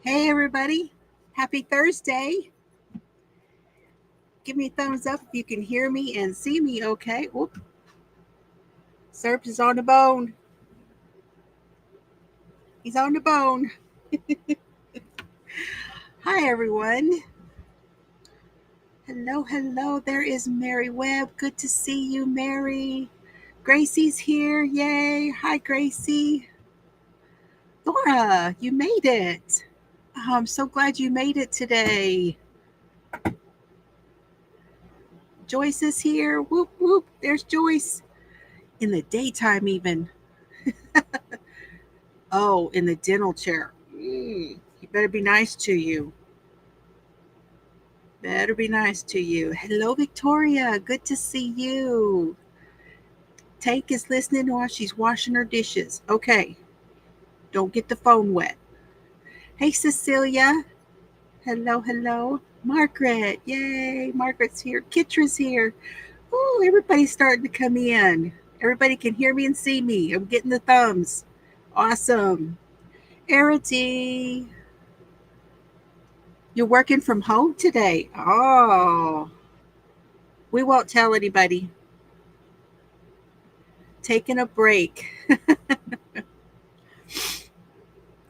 Hey, everybody. Happy Thursday. Give me a thumbs up if you can hear me and see me okay. Whoop. Serp is on the bone. He's on the bone. Hi, everyone. Hello. There is Mary Webb. Good to see you, Mary. Gracie's here. Yay. Hi, Gracie. Laura, you made it. Oh, I'm so glad you made it today. Joyce is here. Whoop, whoop. There's Joyce. In the daytime, even. Oh, in the dental chair. He better be nice to you. Better be nice to you. Hello, Victoria. Good to see you. Take is listening while she's washing her dishes. Okay. Don't get the phone wet. Hey, Cecilia. Hello. Margaret. Yay. Margaret's here. Kitra's here. Oh, everybody's starting to come in. Everybody can hear me and see me. I'm getting the thumbs. Awesome. Arity. You're working from home today. Oh, we won't tell anybody. Taking a break.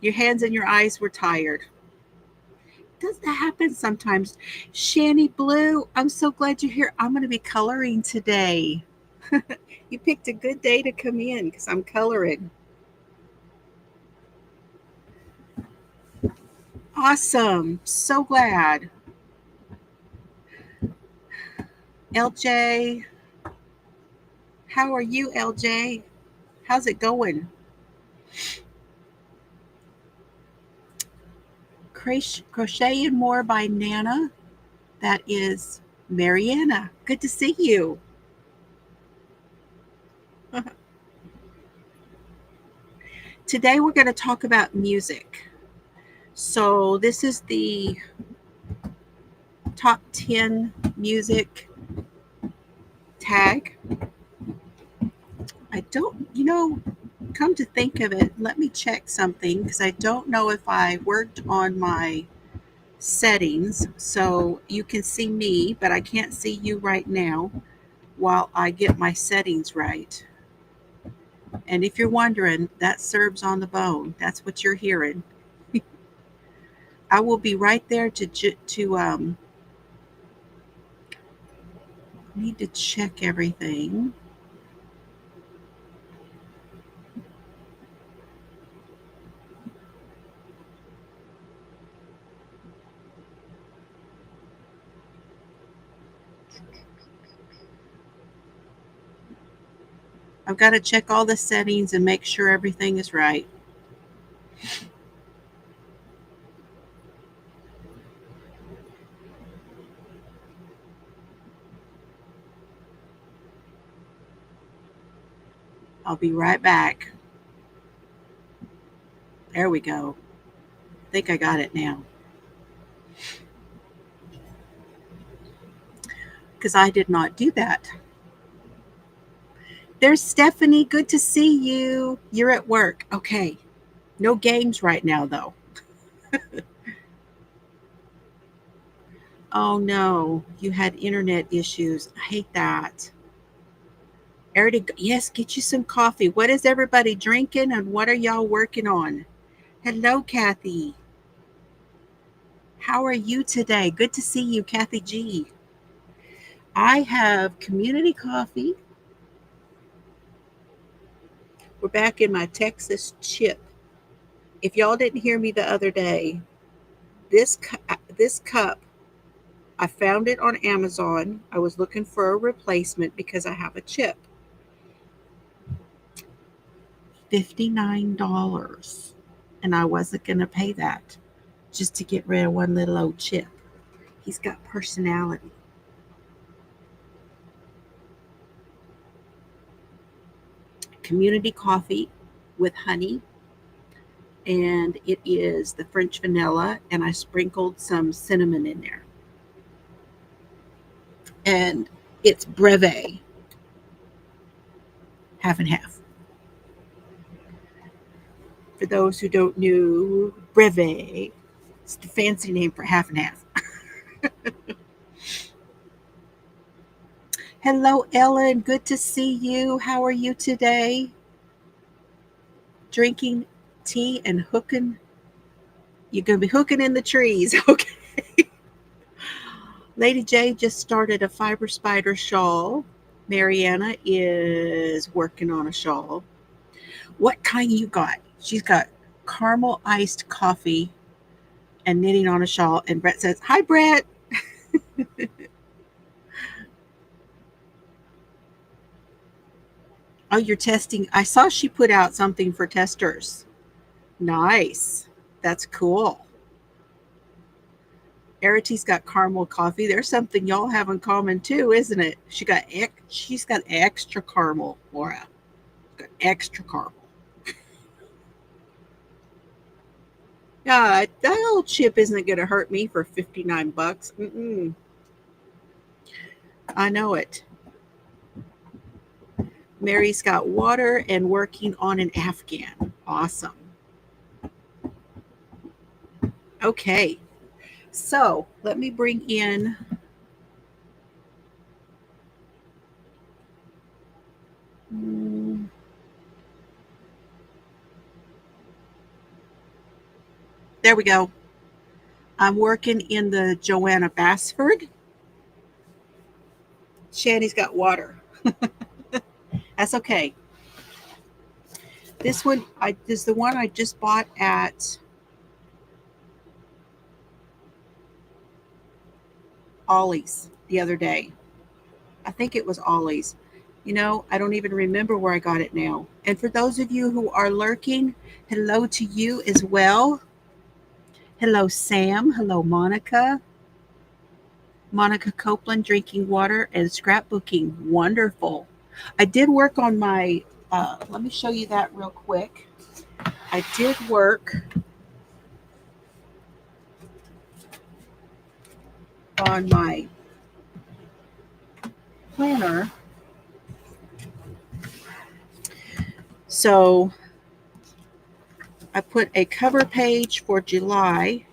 Your hands and your eyes were tired. Does that happen sometimes? Shani Blue, I'm so glad you're here. I'm going to be coloring today. You picked a good day to come in because I'm coloring. Awesome. So glad. LJ, how are you, LJ? How's it going? Crochet and More by Nana. That is Mariana. Good to see you. Today we're going to talk about music. So this is the top 10 music tag. I don't, come to think of it, let me check something because I don't know if I worked on my settings. So you can see me, but I can't see you right now while I get my settings right. And if you're wondering, that serves on the bone. That's what you're hearing. I will be right there to need to check everything. I've got to check all the settings and make sure everything is right. I'll be right back. There we go. I think I got it now. Because I did not do that. There's Stephanie. Good to see you. You're at work. Okay. No games right now, though. Oh, no. You had internet issues. I hate that. Yes, get you some coffee. What is everybody drinking and what are y'all working on? Hello, Kathy. How are you today? Good to see you, Kathy G. I have community coffee. We're back in my Texas chip. If y'all didn't hear me the other day, this cup, I found it on Amazon. I was looking for a replacement because I have a chip. $59. And I wasn't going to pay that just to get rid of one little old chip. He's got personality. Community coffee with honey. And it is the French vanilla. And I sprinkled some cinnamon in there. And it's breve. Half and half. For those who don't know, breve It's the fancy name for half and half. Hello, Ellen. Good to see you. How are you today? Drinking tea and hooking. You're going to be hooking in the trees. Okay. Lady J just started a fiber spider shawl. Mariana is working on a shawl. What kind you got? She's got caramel iced coffee and knitting on a shawl. And Brett says, "Hi, Brett." Oh, you're testing. I saw she put out something for testers. Nice. That's cool. Arity's got caramel coffee. There's something y'all have in common too, isn't it? She's got extra caramel, Laura. Got extra caramel. Yeah, that old chip isn't going to hurt me for $59. I know it. Mary's got water and working on an Afghan. Awesome. Okay. So let me bring in there we go. I'm working in the Joanna Bassford. Shanny's got water. That's okay. This one is the one I just bought at Ollie's the other day. I think it was Ollie's. I don't even remember where I got it now. And for those of you who are lurking, hello to you as well. Hello, Sam. Hello, Monica. Monica Copeland drinking water and scrapbooking. Wonderful. I did work on my, let me show you that real quick. I did work on my planner. So I put a cover page for July.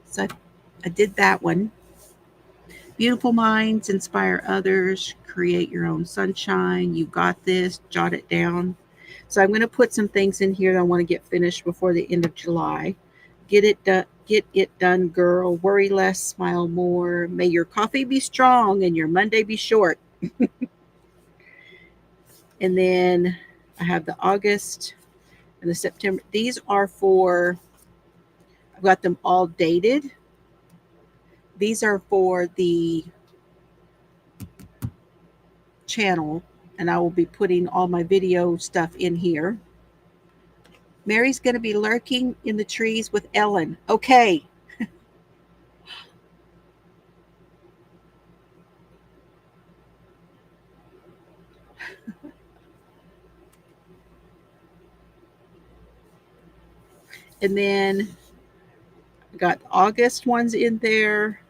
So I did that one. Beautiful minds inspire others, create your own sunshine. You got this, jot it down. So I'm going to put some things in here that I want to get finished before the end of July. Get it done, girl. Worry less, smile more. May your coffee be strong and your Monday be short. And then I have the August and the September. These are I've got them all dated. These are for the channel, and I will be putting all my video stuff in here. Mary's going to be lurking in the trees with Ellen. Okay. And then I got August ones in there.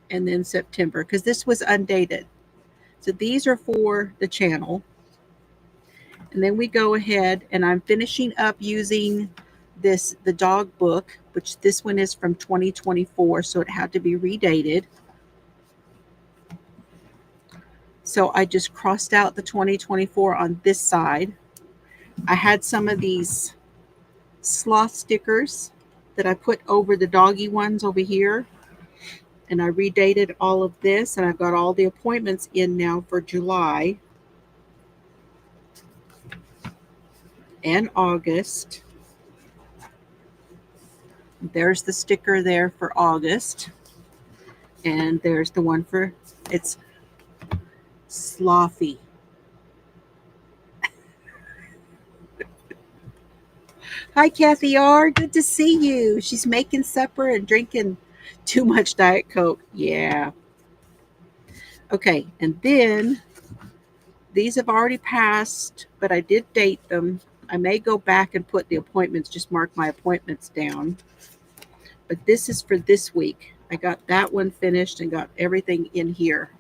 And then September, because this was undated. So these are for the channel. And then we go ahead and I'm finishing up using the dog book, which this one is from 2024. So it had to be redated. So I just crossed out the 2024 on this side. I had some of these sloth stickers that I put over the doggy ones over here. And I redated all of this, and I've got all the appointments in now for July and August. There's the sticker there for August. And there's the one for, it's Slothy. Hi, Kathy R. Good to see you. She's making supper and drinking too much Diet Coke. Yeah. Okay, and then these have already passed, but I did date them. I may go back and put the appointments, just mark my appointments down. But this is for this week. I got that one finished and got everything in here.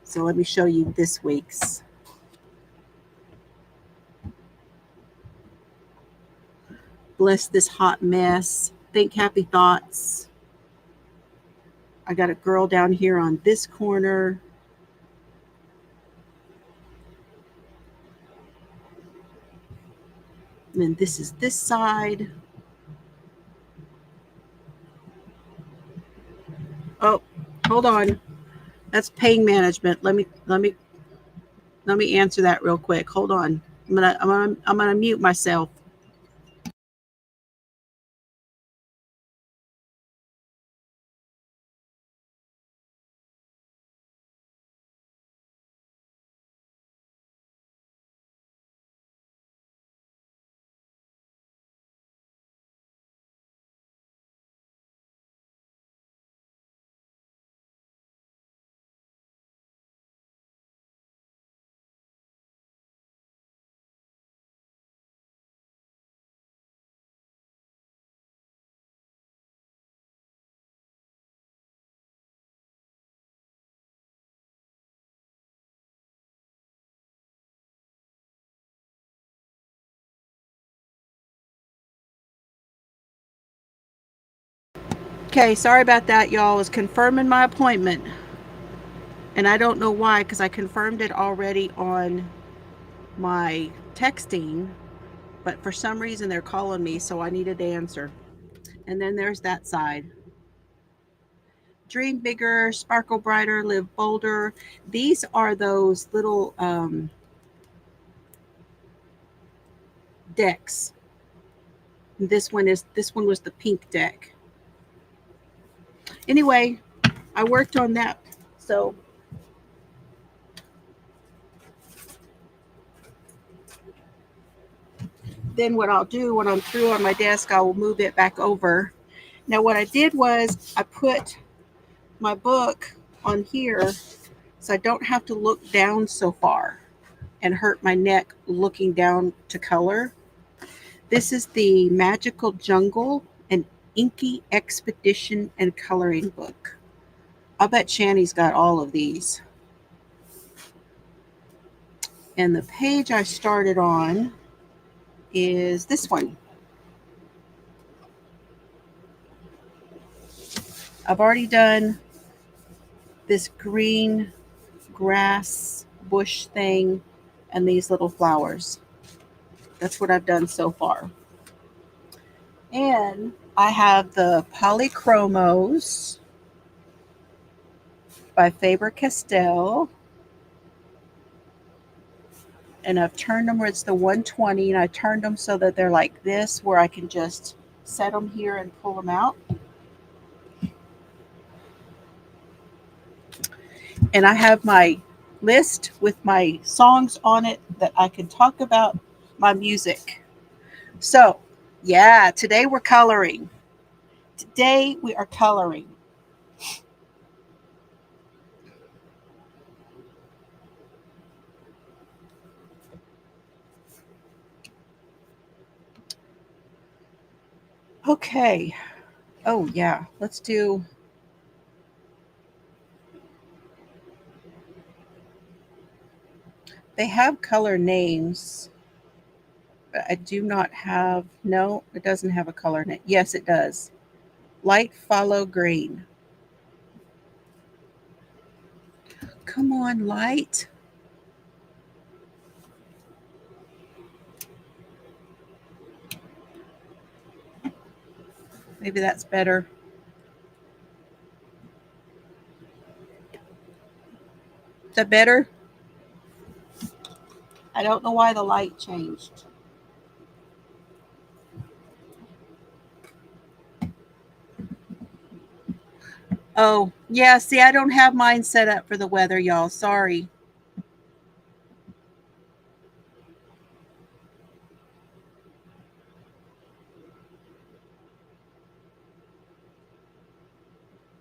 So let me show you this week's. Bless this hot mess. Think happy thoughts. I got a girl down here on this corner. And then this is this side. Oh, hold on. That's pain management. Let me answer that real quick. Hold on. I'm gonna mute myself. Okay, sorry about that, y'all. I was confirming my appointment. And I don't know why, because I confirmed it already on my texting, but for some reason they're calling me, so I needed to answer. And then there's that side. Dream bigger, sparkle brighter, live bolder. These are those little decks. This one was the pink deck. Anyway, I worked on that. So then what I'll do when I'm through on my desk, I will move it back over. Now what I did was I put my book on here so I don't have to look down so far and hurt my neck looking down to color. This is the Magical Jungle, an inky expedition and coloring book. I'll bet Shani's got all of these. And the page I started on is this one. I've already done this green grass bush thing and these little flowers. That's what I've done so far. And I have the Polychromos by Faber-Castell. And I've turned them where it's the 120, and I turned them so that they're like this, where I can just set them here and pull them out. And I have my list with my songs on it that I can talk about my music. So, yeah, today we're coloring. Today we are coloring. Okay. Oh, yeah. Let's do. They have color names, but I do not have. No, it doesn't have a color name. Yes, it does. Light follow green. Come on, light. Maybe that's better. Is that better? I don't know why the light changed. Oh, yeah. See, I don't have mine set up for the weather, y'all. Sorry.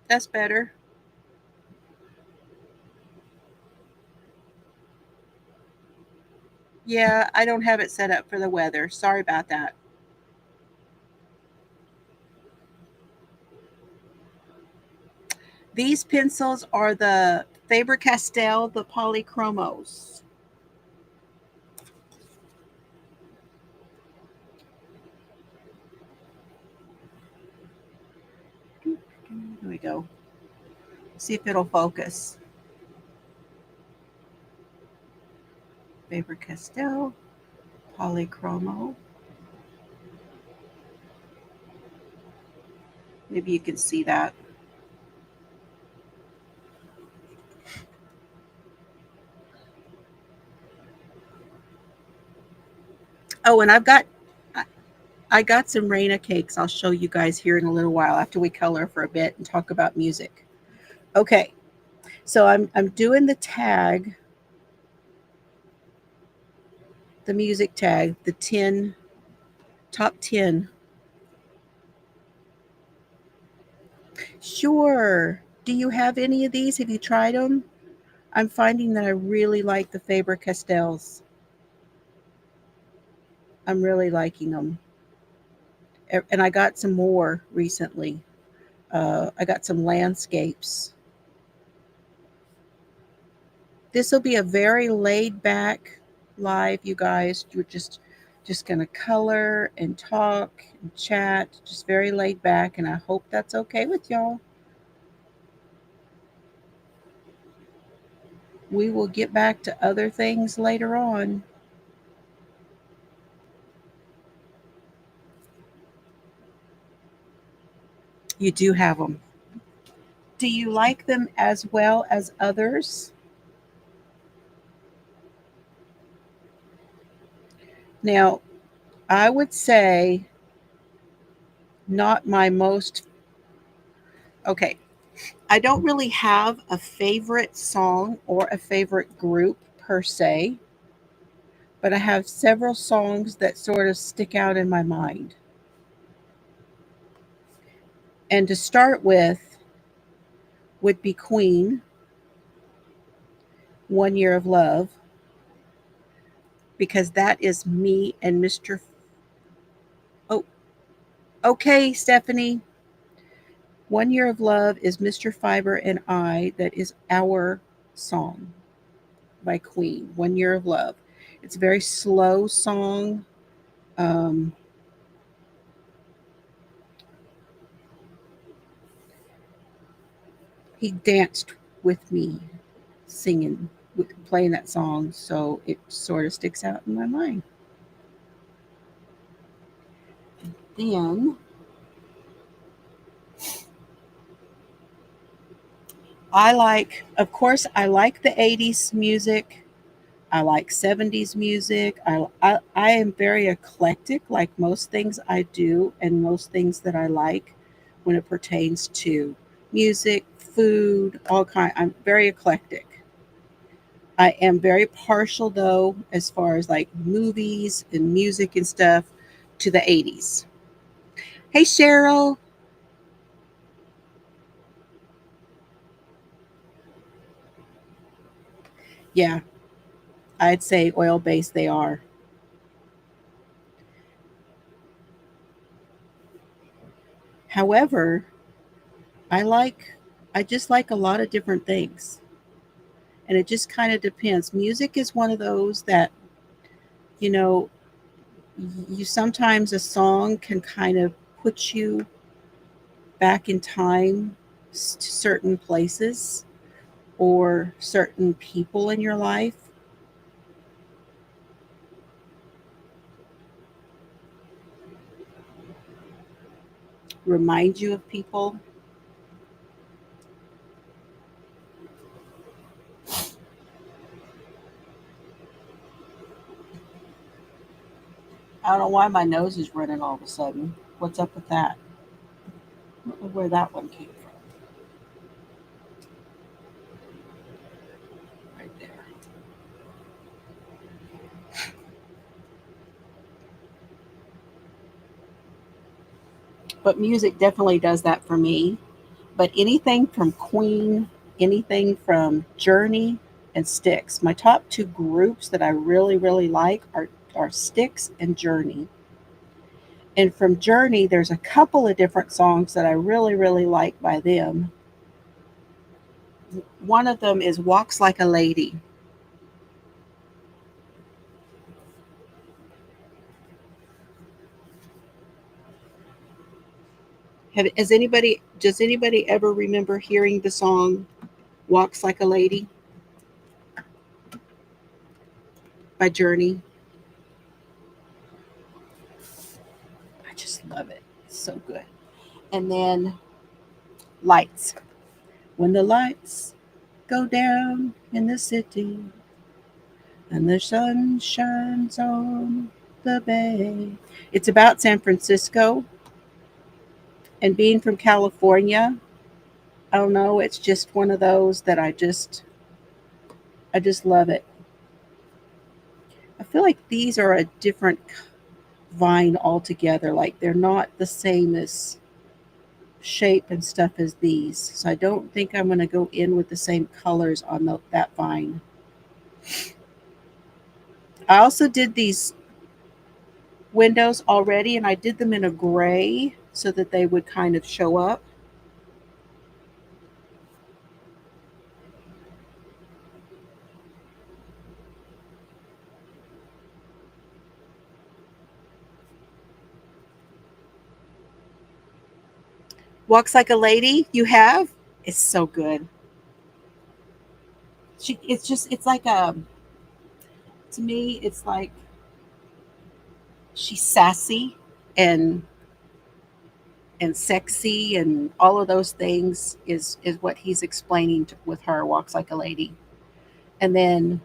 That's better. Yeah, I don't have it set up for the weather. Sorry about that. These pencils are the Faber-Castell, the Polychromos. Here we go. See if it'll focus. Faber-Castell, polychromo. Maybe you can see that. Oh, and I got some Raina cakes. I'll show you guys here in a little while after we color for a bit and talk about music. Okay, so I'm doing the tag, the music tag, the 10 top 10. Sure. Do you have any of these? Have you tried them? I'm finding that I really like the Faber-Castells. I'm really liking them. And I got some more recently. I got some landscapes. This will be a very laid back live, you guys. You're just going to color and talk and chat, just very laid back, and I hope that's okay with y'all. We will get back to other things later on. You do have them. Do you like them as well as others? Now, I would say not my most. Okay, I don't really have a favorite song or a favorite group per se, but I have several songs that sort of stick out in my mind. And to start with would be Queen, 1 Year of Love, because that is me and Mr. Oh, okay, Stephanie. 1 Year of Love is Mr. Fiber and I. That is our song by Queen. 1 Year of Love. It's a very slow song. Um, he danced with me singing, playing that song, so it sort of sticks out in my mind. Then of course, I like the 80s music. I like 70s music. I am very eclectic, like most things I do and most things that I like when it pertains to music, food, all kind. I'm very eclectic. I am very partial though, as far as like movies and music and stuff, to the 80s. Hey Cheryl. Yeah, I'd say oil based they are. However, I like I just like a lot of different things. And it just kind of depends. Music is one of those that, you know, you sometimes a song can kind of put you back in time to certain places or certain people in your life, remind you of people. I don't know why my nose is running all of a sudden. What's up with that? I don't know where that one came from. Right there. But music definitely does that for me. But anything from Queen, anything from Journey and Styx. My top two groups that I really, really like are Styx and Journey. And from Journey, there's a couple of different songs that I really, really like by them. One of them is Walks Like a Lady. Does anybody ever remember hearing the song Walks Like a Lady by Journey? I just love it. It's so good. And then lights. When the lights go down in the city and the sun shines on the bay. It's about San Francisco and being from California. I don't know, it's just one of those that I just love it. I feel like these are a different vine altogether. Like they're not the same as shape and stuff as these. So I don't think I'm going to go in with the same colors on that vine. I also did these windows already and I did them in a gray so that they would kind of show up. Walks Like a Lady, you have? It's so good. It's like to me, it's like she's sassy and sexy and all of those things is what he's explaining with her. Walks Like a Lady. And then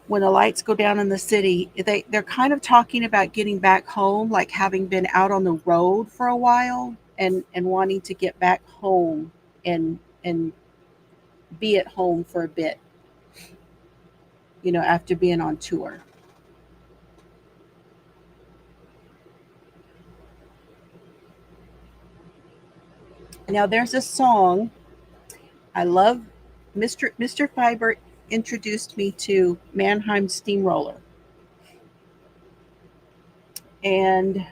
when the lights go down in the city, they're kind of talking about getting back home, like having been out on the road for a while and wanting to get back home and be at home for a bit, after being on tour. Now there's a song I love. Mr. Fiber introduced me to Mannheim Steamroller, and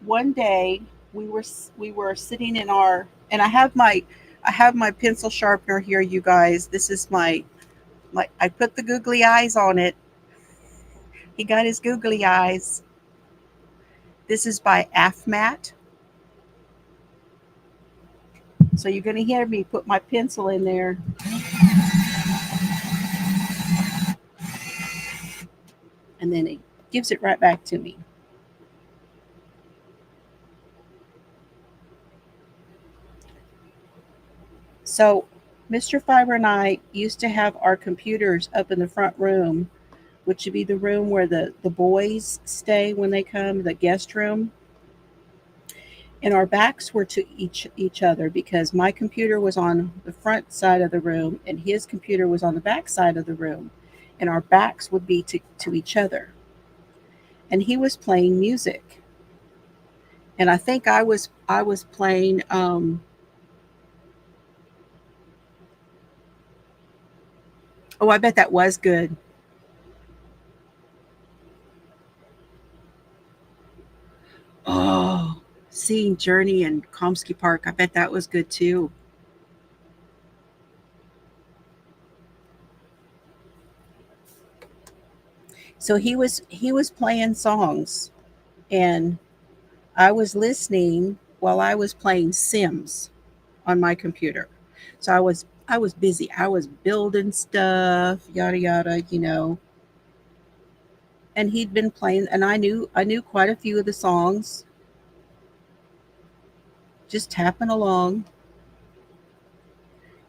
one day we were sitting in our, and I have my pencil sharpener here, you guys. This is my I put the googly eyes on it. He got his googly eyes. This is by Afmat. So you're going to hear me put my pencil in there, and then it gives it right back to me. So Mr. Fiber and I used to have our computers up in the front room, which would be the room where the boys stay when they come, the guest room. And our backs were to each other because my computer was on the front side of the room and his computer was on the back side of the room, and our backs would be to each other. And he was playing music, and I think I was playing. Oh, I bet that was good. Oh, seeing Journey in Komsky Park, I bet that was good too. So he was playing songs, and I was listening while I was playing Sims on my computer. So I was busy. I was building stuff, yada yada. And he'd been playing, and I knew quite a few of the songs, just tapping along.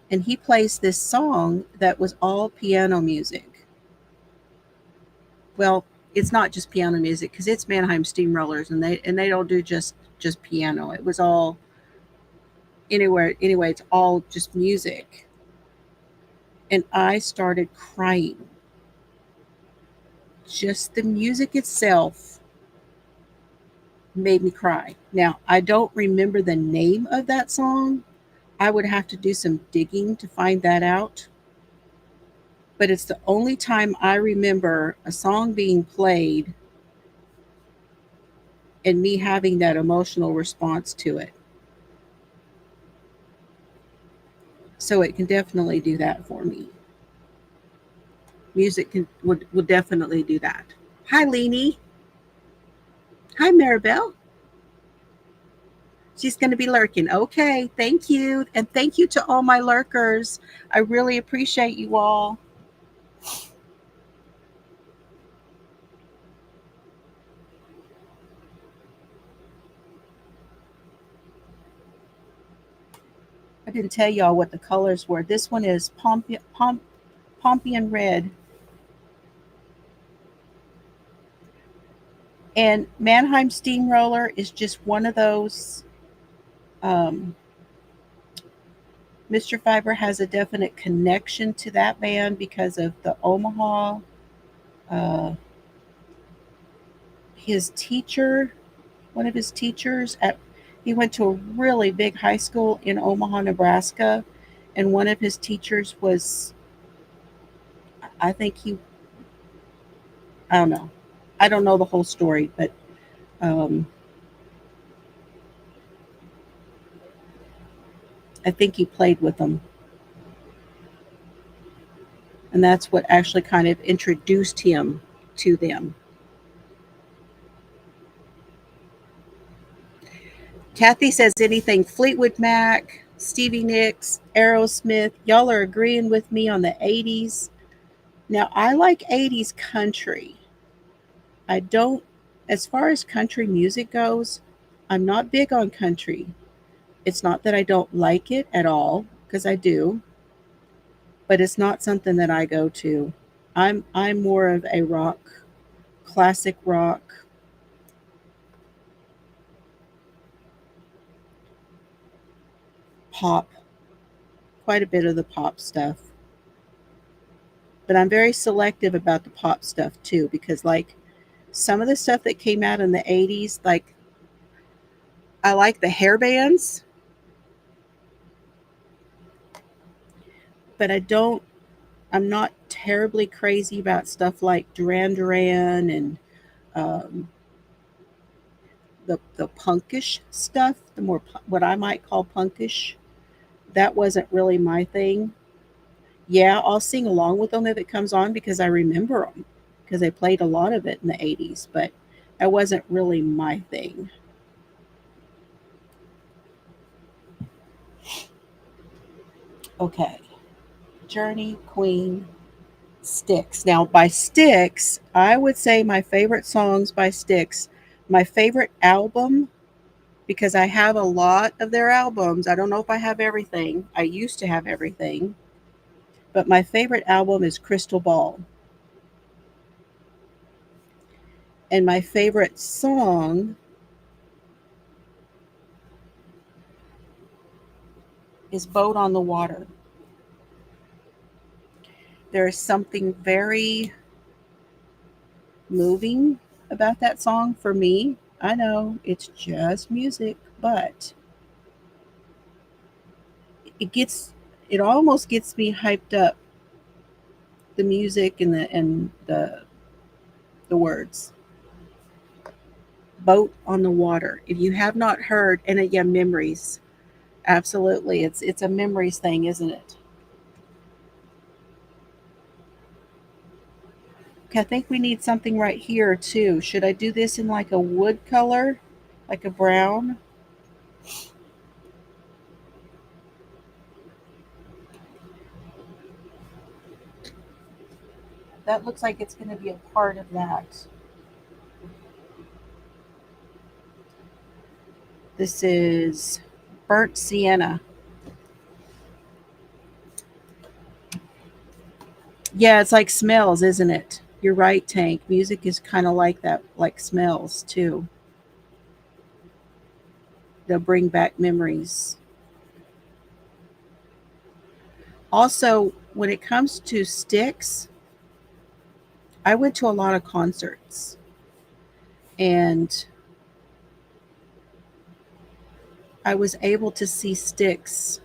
And he plays this song that was all piano music. Well, it's not just piano music because it's Mannheim Steamrollers, and they don't do just piano. It was all anywhere. Anyway, it's all just music, and I started crying. Just the music itself made me cry. Now, I don't remember the name of that song. I would have to do some digging to find that out. But it's the only time I remember a song being played and me having that emotional response to it. So it can definitely do that for me. Music would definitely do that. Hi, Leanie. Hi, Maribel. She's going to be lurking. Okay, thank you. And thank you to all my lurkers. I really appreciate you all. I didn't tell y'all what the colors were. This one is Pompian red. And Mannheim Steamroller is just one of those. Um, Mr. Fiber has a definite connection to that band because of the Omaha. Uh, his teacher, one of his teachers at, he went to a really big high school in Omaha, Nebraska, and one of his teachers was, I think he, I don't know, I don't know the whole story, but um, I think he played with them, and that's what actually kind of introduced him to them. Kathy says anything Fleetwood Mac, Stevie Nicks, Aerosmith. Y'all are agreeing with me on the 80s. Now, I like 80s country. I don't, as far as country music goes, I'm not big on country. It's not that I don't like it at all, because I do, but it's not something that I go to. I'm more of a rock, classic rock, pop, quite a bit of the pop stuff. But I'm very selective about the pop stuff too, because like some of the stuff that came out in the 80s, like I like the hair bands, but I'm not terribly crazy about stuff like Duran Duran and um, the punkish stuff, the more what I might call punkish. That wasn't really my thing. Yeah, I'll sing along with them if it comes on because I remember them because they played a lot of it in the 80s, but that wasn't really my thing. Okay. Journey, Queen, Styx. Now, by Styx, I would say my favorite songs by Styx, my favorite album, because I have a lot of their albums. I don't know if I have everything. I used to have everything. But my favorite album is Crystal Ball. And my favorite song is Boat on the Water. There is something very moving about that song for me. I know it's just music, but it gets it almost gets me hyped up, the music and the words. Boat on the Water. If you have not heard, and again, memories. Absolutely. It's a memories thing, isn't it? Okay, I think we need something right here too. Should I do this in like a wood color? Like a brown? That looks like it's going to be a part of that. This is burnt sienna. Yeah, it's like smells, isn't it? You're right, Tank. Music is kind of like that, like smells too. They'll bring back memories. Also, when it comes to sticks, I went to a lot of concerts and I was able to see Sticks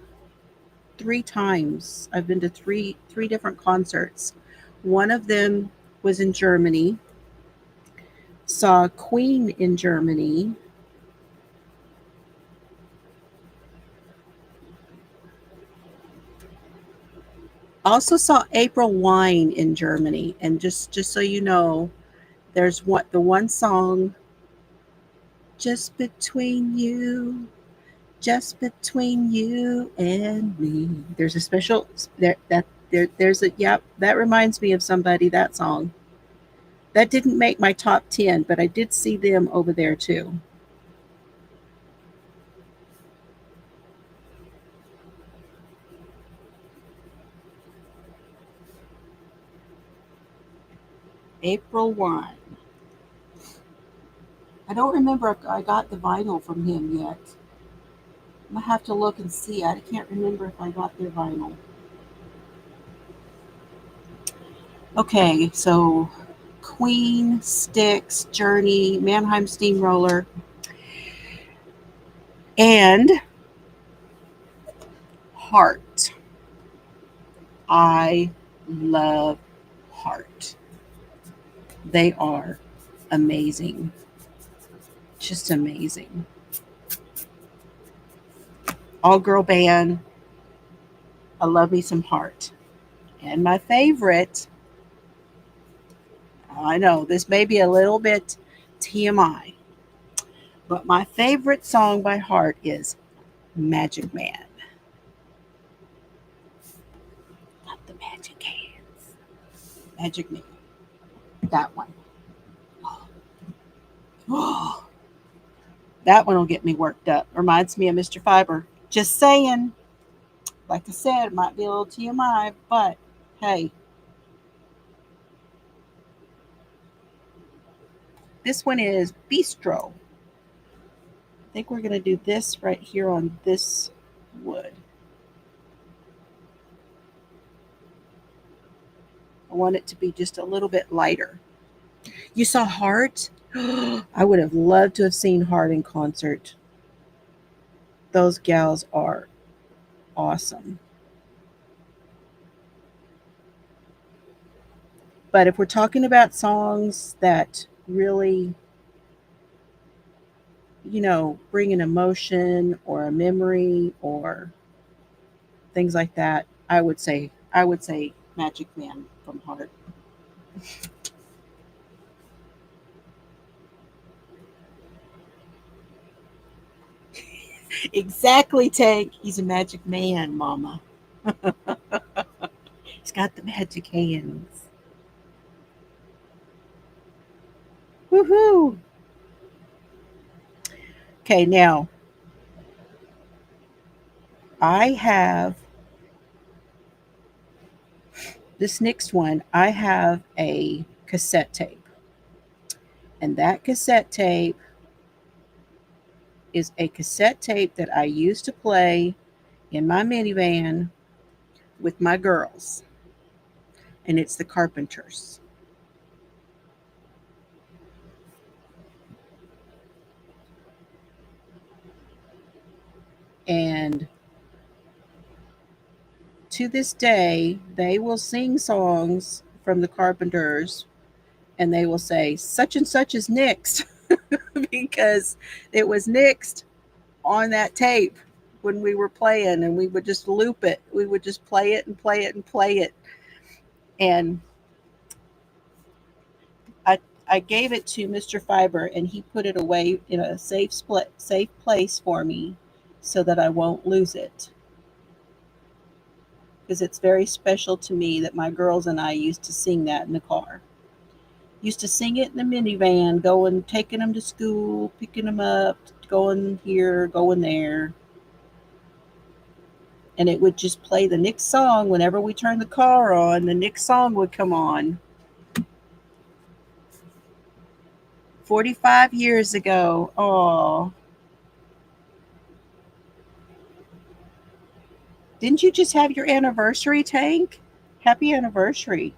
3 times. I've been to three different concerts. One of them was in Germany. Saw Queen in Germany. Also saw April Wine in Germany, and just so you know, there's the one song, just between you, just between you and me. There's a special there's a, yep, that reminds me of somebody, that song. That didn't make my top 10, but I did see them over there too. April Wine. I don't remember if I got the vinyl from him yet. I'm gonna have to look and see. I can't remember if I got their vinyl. Okay, so Queen, Styx, Journey, Mannheim Steamroller, and Heart. I love Heart. They are amazing. Just amazing. All girl band. I love me some Heart. And my favorite, I know this may be a little bit TMI, but my favorite song by Heart is Magic Man. Not the Magic Hands. Magic Man. That one. Oh, that one will get me worked up. Reminds me of Mr. Fiber. Just saying. Like I said, it might be a little TMI, but hey, this one is Bistro. I think we're going to do this right here on this wood. I want it to be just a little bit lighter. You saw Heart? I would have loved to have seen Heart in concert. Those gals are awesome. But if we're talking about songs that really, bring an emotion or a memory or things like that, I would say Magic Man from Heart. Exactly, Tank. He's a magic man, Mama. He's got the magic hands. Woohoo! Okay, now I have this next one. I have a cassette tape, and that cassette tape is a cassette tape that I used to play in my minivan with my girls, and it's the Carpenters. And to this day, they will sing songs from the Carpenters, and they will say, such and such is next, because it was next on that tape when we were playing, and we would just loop it. We would just play it and play it and play it. And I, I gave it to Mr. Fiber, and he put it away in a safe place for me so that I won't lose it, because it's very special to me that my girls and I used to sing that in the car. Used to sing it in the minivan, going, taking them to school, picking them up, going here, going there. And it would just play the next song whenever we turned the car on. The next song would come on. 45 years ago. Oh, didn't you just have your anniversary, Tank? Happy anniversary.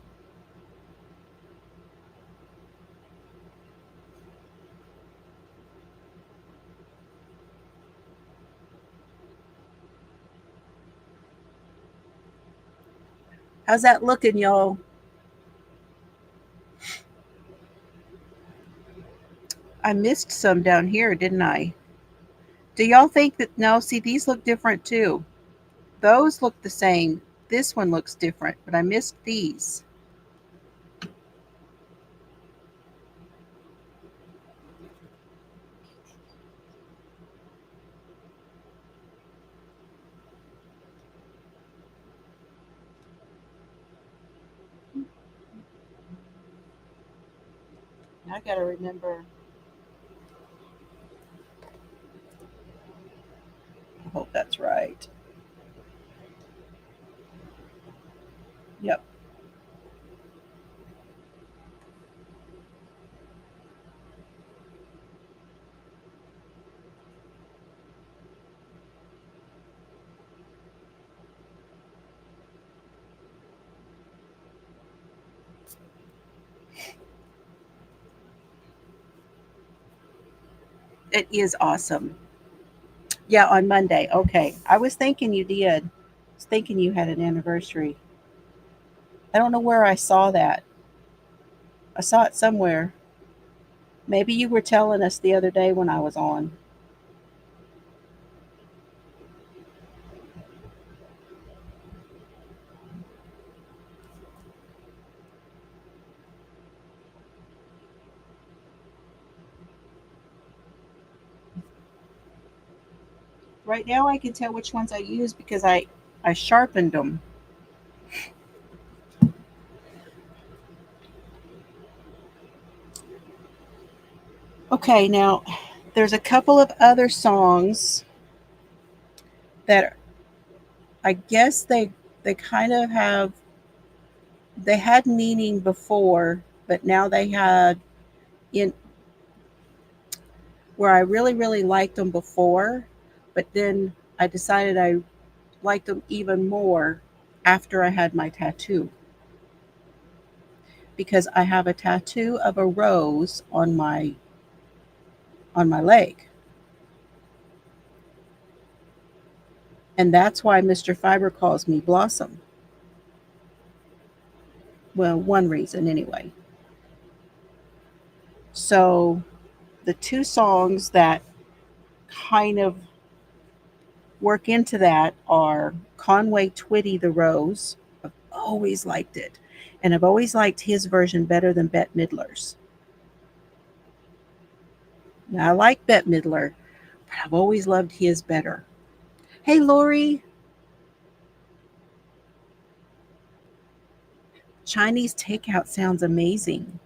How's that looking, y'all? I missed some down here, didn't I? Do y'all think that? No, see, these look different too. Those look the same. This one looks different, but I missed these. I got to remember. I hope that's right. Yep. It is awesome. Yeah, on Monday. Okay. I was thinking you did. I was thinking you had an anniversary. I don't know where I saw that. I saw it somewhere. Maybe you were telling us the other day when I was on. Right now I can tell which ones I use because I sharpened them. Okay, now there's a couple of other songs that I guess they kind of have they had meaning before, but now they had in where I really liked them before, but then I decided I liked them even more after I had my tattoo because I have a tattoo of a rose on my leg. And that's why Mr. Fiber calls me Blossom. Well, one reason anyway. So the two songs that kind of work into that are Conway Twitty the Rose. I've always liked it. And I've always liked his version better than Bette Midler's. Now, I like Bette Midler, but I've always loved his better. Hey, Lori, Chinese takeout sounds amazing.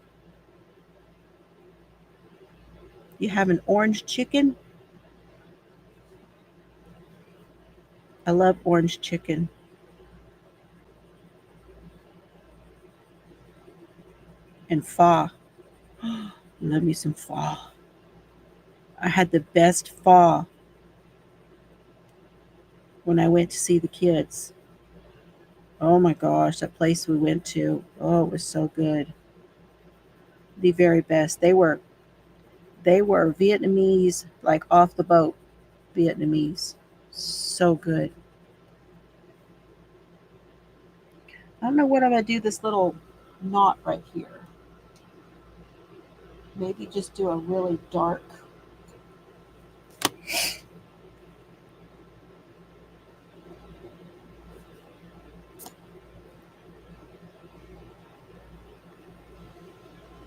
You have an orange chicken? I love orange chicken and pho. Love me some pho. I had the best pho when I went to see the kids. Oh my gosh, that place we went to. Oh, it was so good. The very best. They were Vietnamese, like off the boat Vietnamese. So good. I don't know what I'm gonna do this little knot right here. Maybe just do a really dark.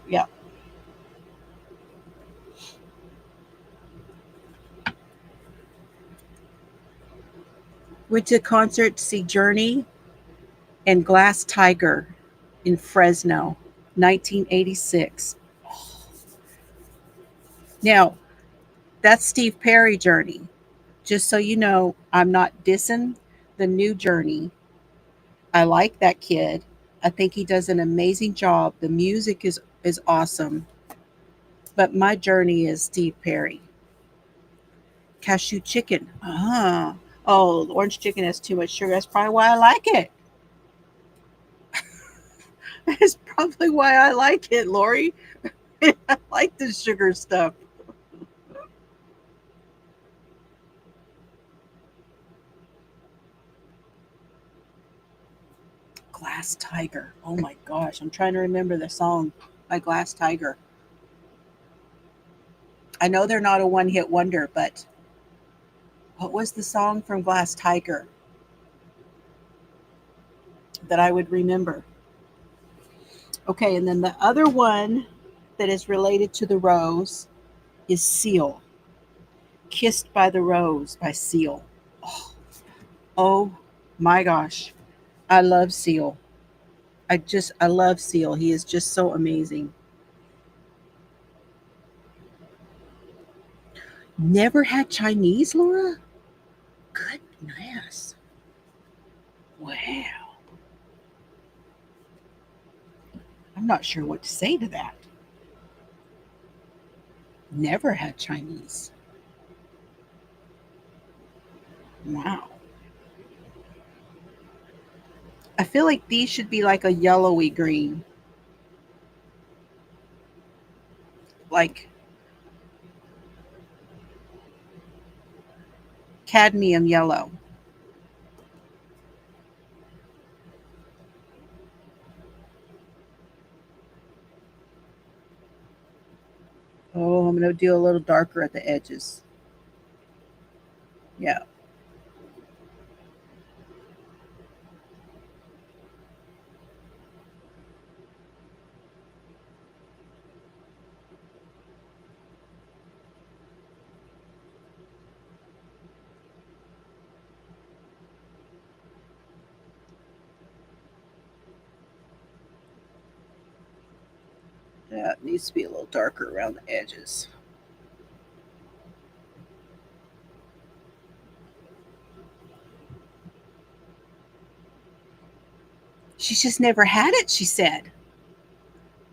Yeah. Went to a concert to see Journey and Glass Tiger in Fresno, 1986. Now, that's Steve Perry Journey. Just so you know, I'm not dissing the new Journey. I like that kid. I think he does an amazing job. The music is awesome. But my Journey is Steve Perry. Cashew chicken. Ah. Oh, the orange chicken has too much sugar. That's probably why I like it. That's probably why I like it, Lori. I like the sugar stuff. Glass Tiger. Oh my gosh. I'm trying to remember the song by Glass Tiger. I know they're not a one hit wonder, but what was the song from Glass Tiger? that I would remember. Okay, and then the other one that is related to the rose is Seal. Kissed by the Rose by Seal. Oh, oh my gosh. I love Seal. I love Seal. He is just so amazing. Never had Chinese, Laura? Goodness. Wow. I'm not sure what to say to that. Never had Chinese. Wow. I feel like these should be like a yellowy green, like cadmium yellow. Oh, I'm going to do a little darker at the edges. Yeah. Yeah, it needs to be a little darker around the edges. She's just never had it, she said.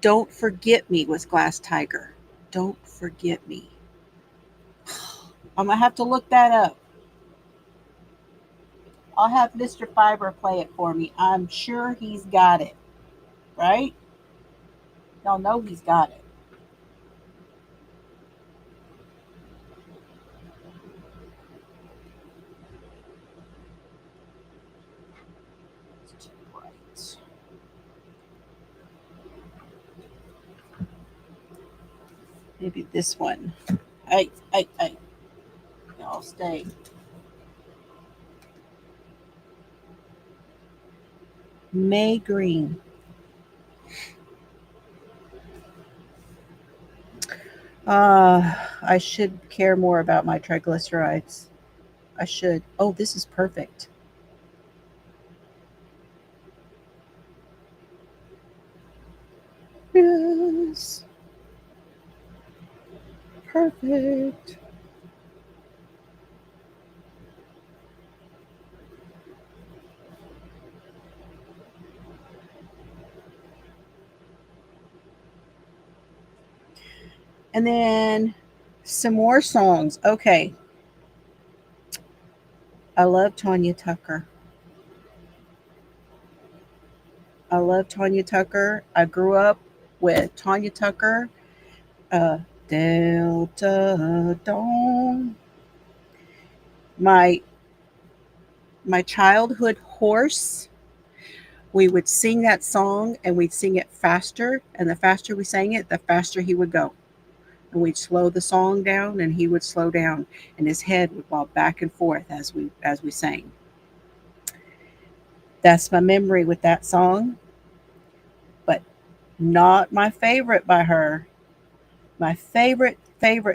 Don't Forget Me was Glass Tiger. Don't Forget Me. I'm going to have to look that up. I'll have Mr. Fiber play it for me. I'm sure he's got it, right? Y'all know he's got it. It's too bright. Maybe this one. Hey. Y'all stay. May Green. I should care more about my triglycerides. I should. Oh, this is perfect. Yes, perfect. And then some more songs. Okay. I love Tanya Tucker. I love Tanya Tucker. I grew up with Tanya Tucker. Uh, Delta Dawn. My my childhood horse. We would sing that song and we'd sing it faster, and the faster we sang it, the faster he would go. And we'd slow the song down and he would slow down and his head would bob back and forth as we sang. That's my memory with that song, but not my favorite by her. My favorite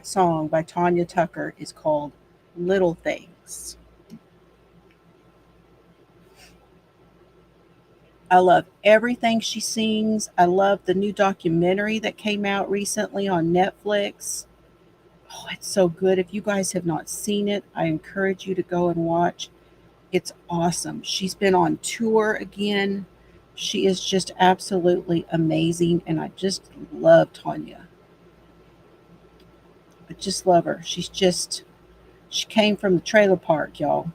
song by Tanya Tucker is called Little Things. I love everything she sings. I love the new documentary that came out recently on Netflix. Oh, it's so good. If you guys have not seen it, I encourage you to go and watch. It's awesome. She's been on tour again. She is just absolutely amazing. And I just love Tanya. I just love her. She came from the trailer park, y'all.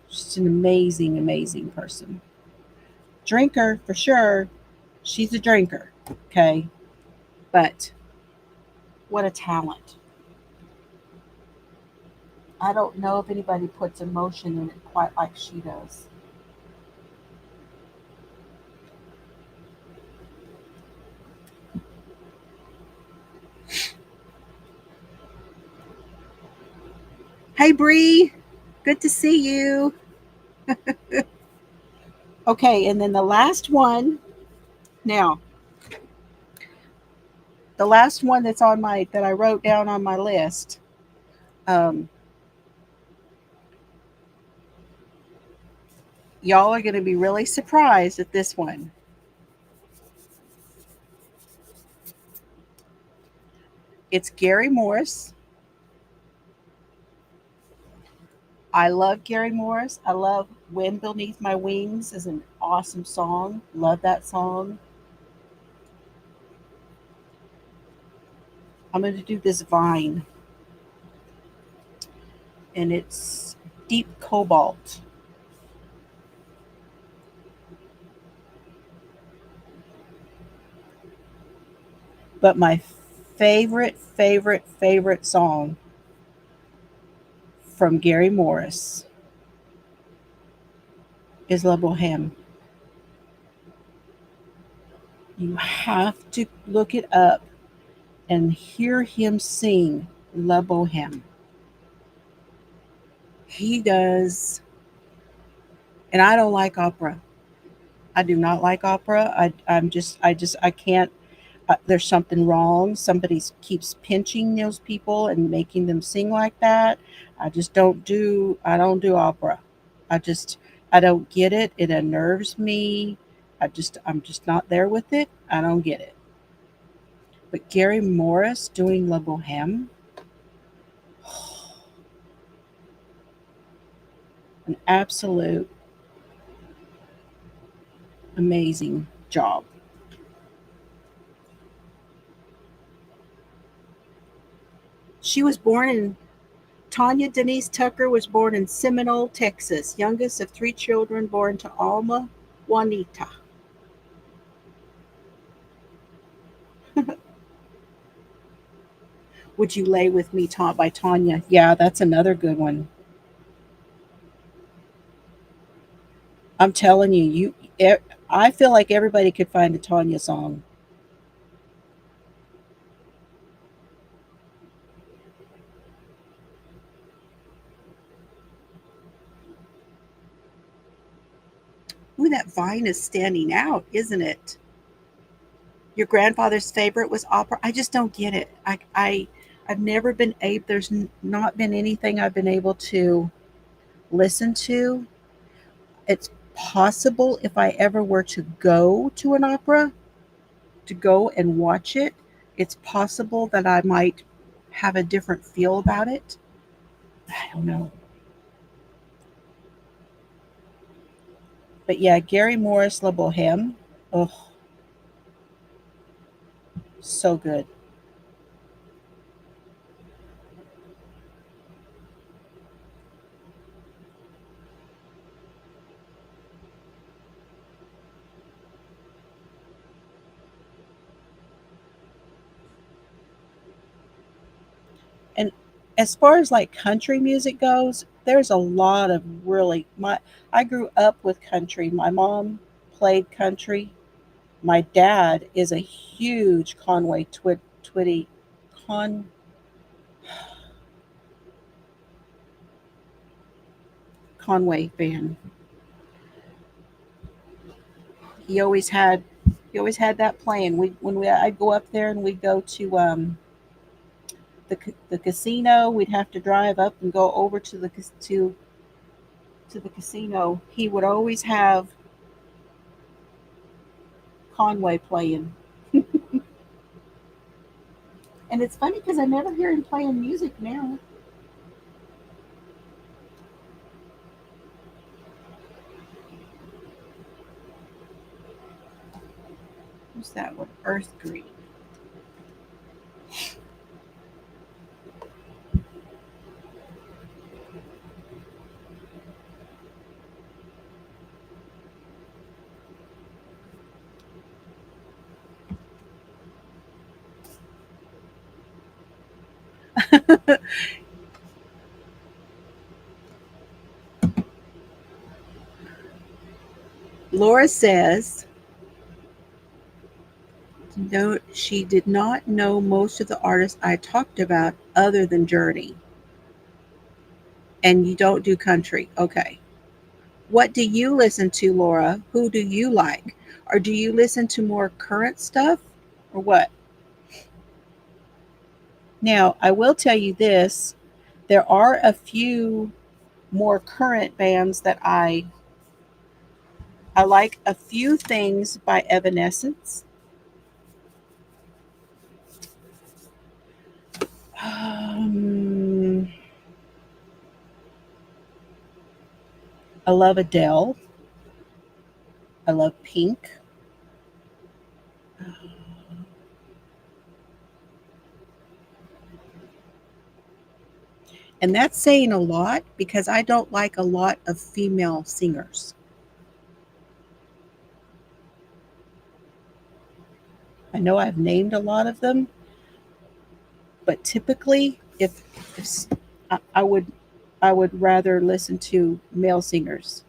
She's an amazing person. Drinker for sure. She's a drinker. Okay. But what a talent. I don't know if anybody puts emotion in it quite like she does. Hey Bree, good to see you. Okay, and then the last one. Now, the last one that's on my that I wrote down on my list. Um, y'all are going to be really surprised at this one. It's Gary Morris. I love Gary Morris. I love Wind Beneath My Wings is an awesome song. Love that song. I'm going to do this Vine, and it's Deep Cobalt. But my favorite song from Gary Morris is La Boheme. You have to look it up and hear him sing La Boheme. He does, and I don't like opera. I do not like opera. I can't. There's something wrong. Somebody keeps pinching those people and making them sing like that. I don't do opera. I just, I don't get it. It unnerves me. I'm just not there with it. I don't get it. But Gary Morris doing La Boheme, an absolute amazing job. She was born in Tanya Denise Tucker was born in Seminole, Texas, youngest of three children born to Alma Juanita. Would You Lay With Me, taught by Tanya? Yeah, that's another good one. I'm telling you, I feel like everybody could find a Tanya song. Ooh, that vine is standing out, isn't it? Your grandfather's favorite was opera. I just don't get it. I've never been able. Not been anything I've been able to listen to. It's possible if I ever were to go to an opera, to go and watch it, it's possible that I might have a different feel about it. I don't know. But yeah, Gary Morris La Boheme. Oh, so good. And as far as like country music goes, there's a lot of really my I grew up with country. My mom played country. My dad is a huge Twitty Con Conway fan. He always had he always had that playing. We I'd go up there and we'd go to the casino. We'd have to drive up and go over to to the casino. He would always have Conway playing. And it's funny because I never hear him playing music now. Who's that one? Earth Green. Laura says, no, she did not know most of the artists I talked about other than Journey. And you don't do country. Okay. What do you listen to, Laura? Who do you like? Or do you listen to more current stuff or what? Now, I will tell you this, there are a few more current bands that I like a few things by Evanescence. Um, I love Adele. I love Pink. And that's saying a lot because I don't like a lot of female singers. I know I've named a lot of them, but typically, if I would rather listen to male singers.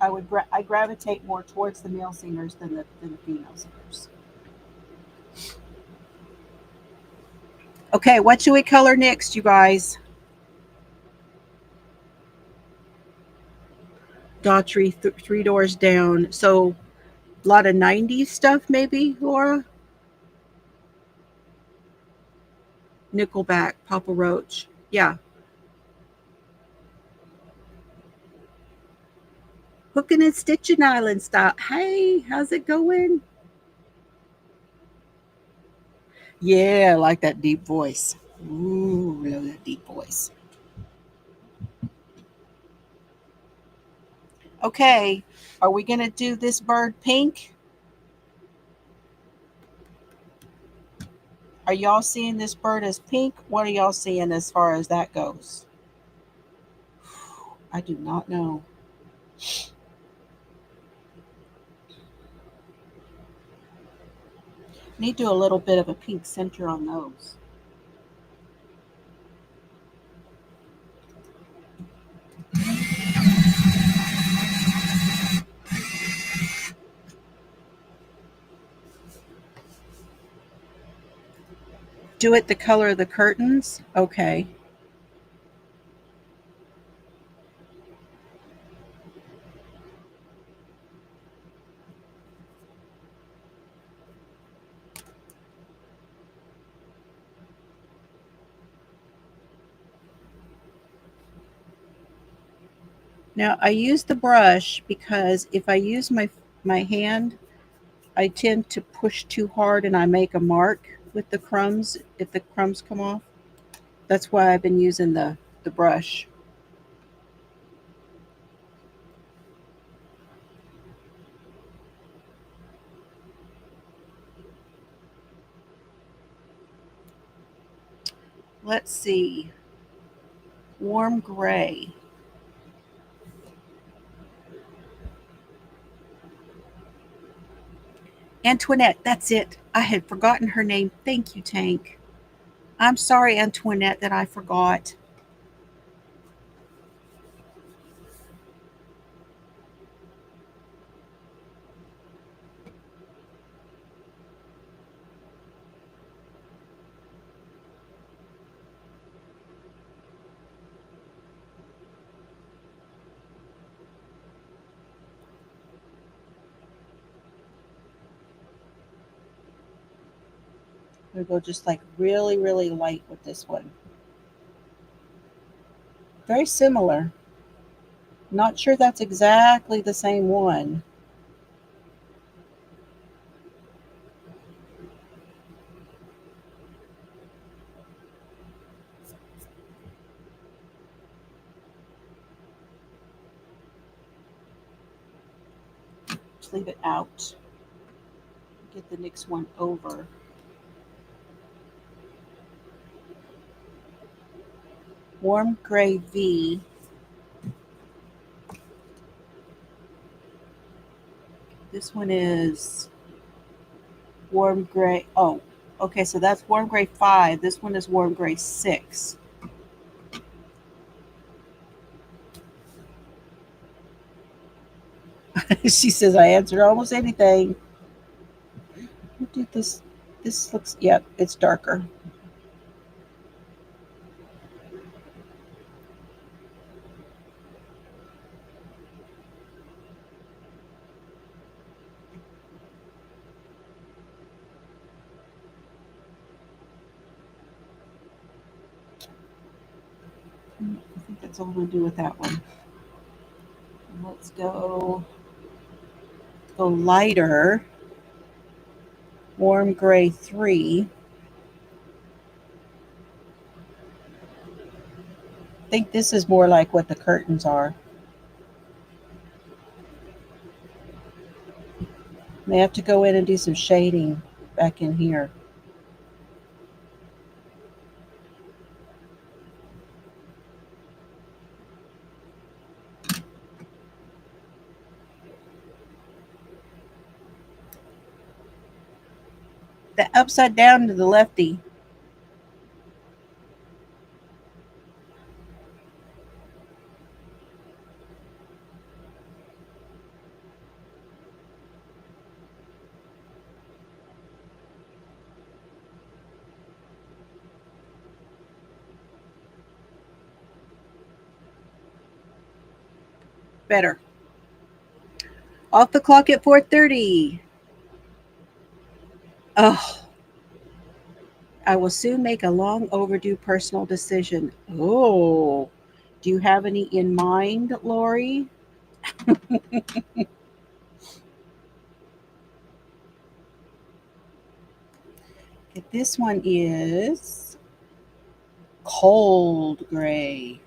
I gravitate more towards the male singers than the female singers. Okay, what should we color next, you guys? Daughtry, three doors down. So a lot of '90s stuff, maybe, Laura. Nickelback, Papa Roach. Yeah, hooking and stitching island style. Hey, how's it going? Yeah, I like that deep voice. Ooh, love that deep voice. Okay, are we gonna do this bird pink? Are y'all seeing this bird as pink? What are y'all seeing as far as that goes? I do not know. Need to do a little bit of a pink center on those. Do it the color of the curtains? Okay. Now I use the brush because if I use my hand, I tend to push too hard and I make a mark with the crumbs if the crumbs come off. That's why I've been using the brush. Let's see. Warm gray. Antoinette, that's it. I had forgotten her name. Thank you, Tank. I'm sorry, Antoinette, that I forgot. I'm going to go just like really, really light with this one. Very similar. Not sure that's exactly the same one. Just leave it out. Get the next one over. Warm gray V. This one is warm gray. Oh, okay, so that's warm gray 5. This one is warm gray 6. She says I answered almost anything. Who did this? This looks, yep, it's darker. I think that's all I'm going to do with that one. Let's go lighter. Warm gray 3. I think this is more like what the curtains are. May have to go in and do some shading back in here. The upside down to the lefty. Better. Off the clock at 4:30. Oh, I will soon make a long overdue personal decision. Oh, do you have any in mind, Lori? This one is cold gray.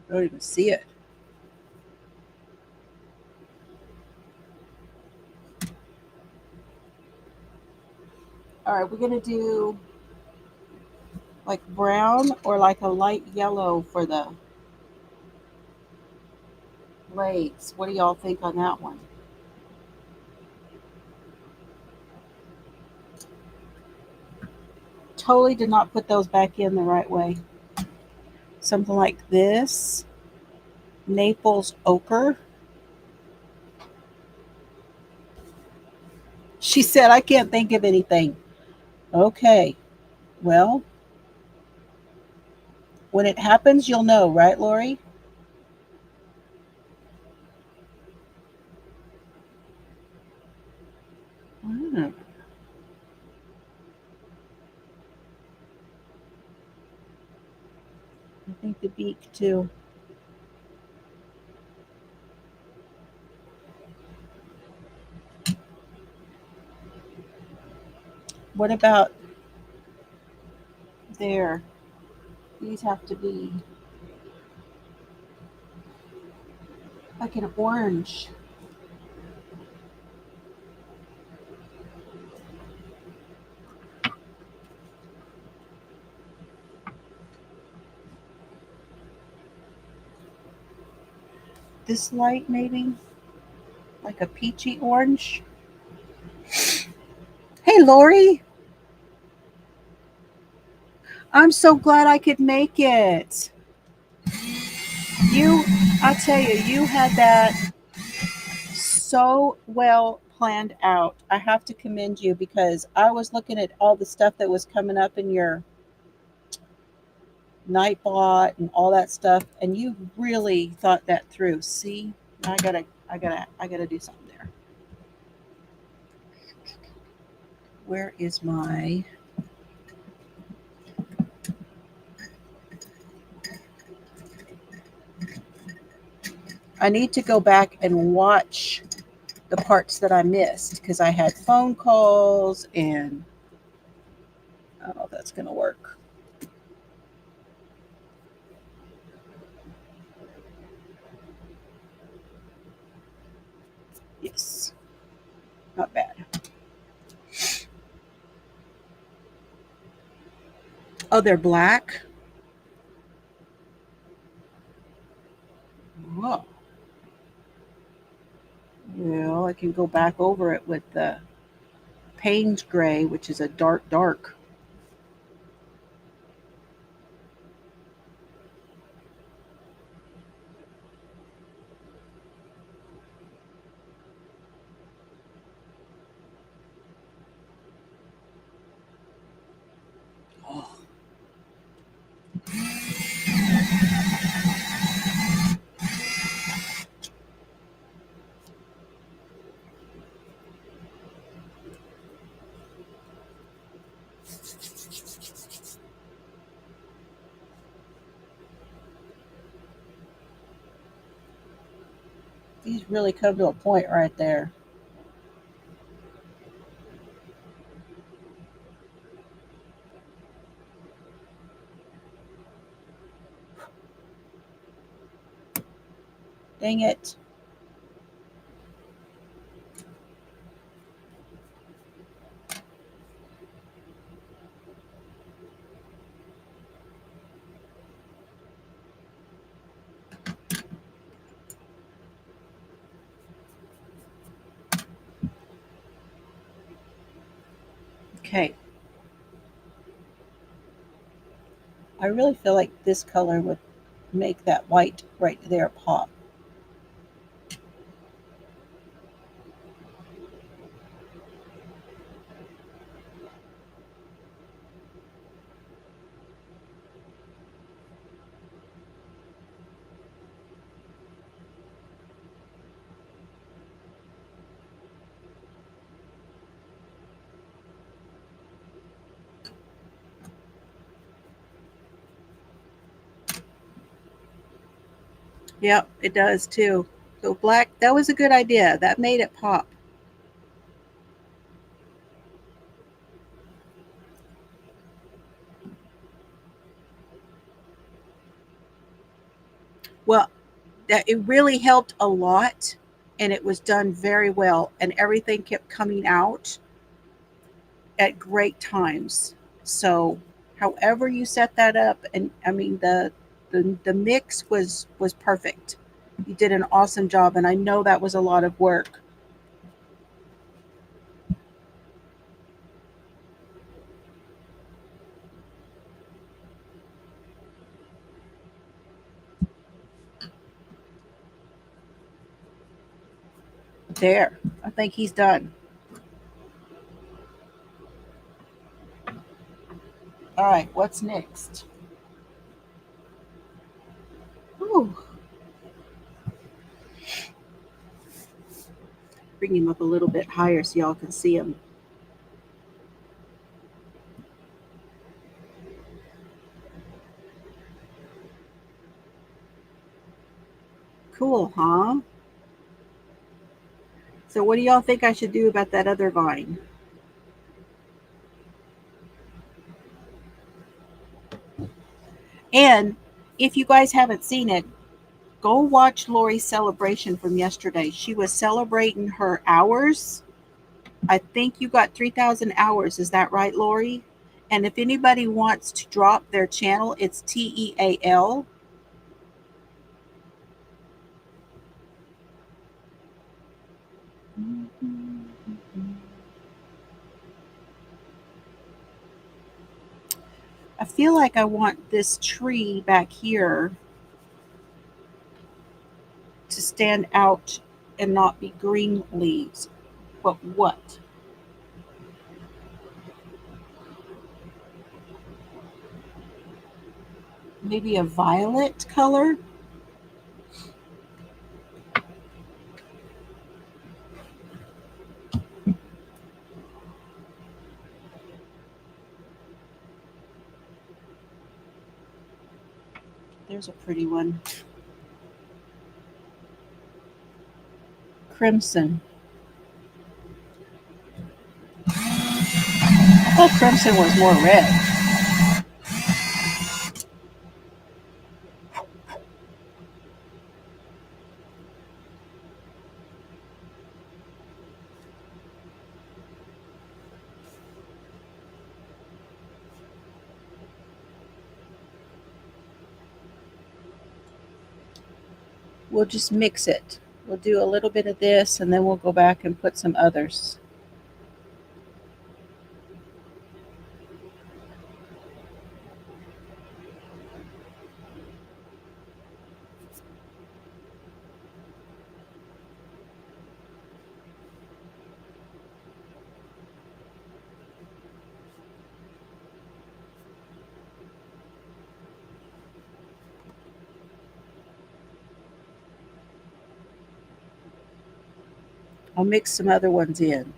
I don't even see it. All right, we're going to do like brown or like a light yellow for the legs. What do y'all think on that one? Totally did not put those back in the right way. Something like this. Naples ochre. She said, I can't think of anything. Okay. Well, when it happens, you'll know, right, Lori? Mm. I think the beak, too. What about there? These have to be like an orange. This light, maybe? Like a peachy orange? Hey, Lori. I'm so glad I could make it. I tell you, you had that so well planned out. I have to commend you because I was looking at all the stuff that was coming up in your Nightbot and all that stuff, and you really thought that through. See, I gotta do something there. Where is my? I need to go back and watch the parts that I missed because I had phone calls and I don't know if that's gonna work. Yes, not bad. Oh, they're black. Oh, well, I can go back over it with the Payne's gray, which is a dark. She's really come to a point right there. Dang it. Okay. I really feel like this color would make that white right there pop. Yep, it does too. So black, that was a good idea. That made it pop. Well, that it really helped a lot and it was done very well and everything kept coming out at great times. So however you set that up, and I mean the mix was perfect. You did an awesome job and I know that was a lot of work. There. I think he's done. All right, what's next? Ooh, bring him up a little bit higher so y'all can see him. Cool, huh? So what do y'all think I should do about that other vine? And if you guys haven't seen it, go watch Lori's celebration from yesterday. She was celebrating her hours. I think you got 3,000 hours. Is that right, Lori? And if anybody wants to drop their channel, it's TEAL. I feel like I want this tree back here to stand out and not be green leaves. But what? Maybe a violet color? There's a pretty one. Crimson. I thought crimson was more red. We'll just mix it. We'll do a little bit of this and then we'll go back and put some others. I'll mix some other ones in.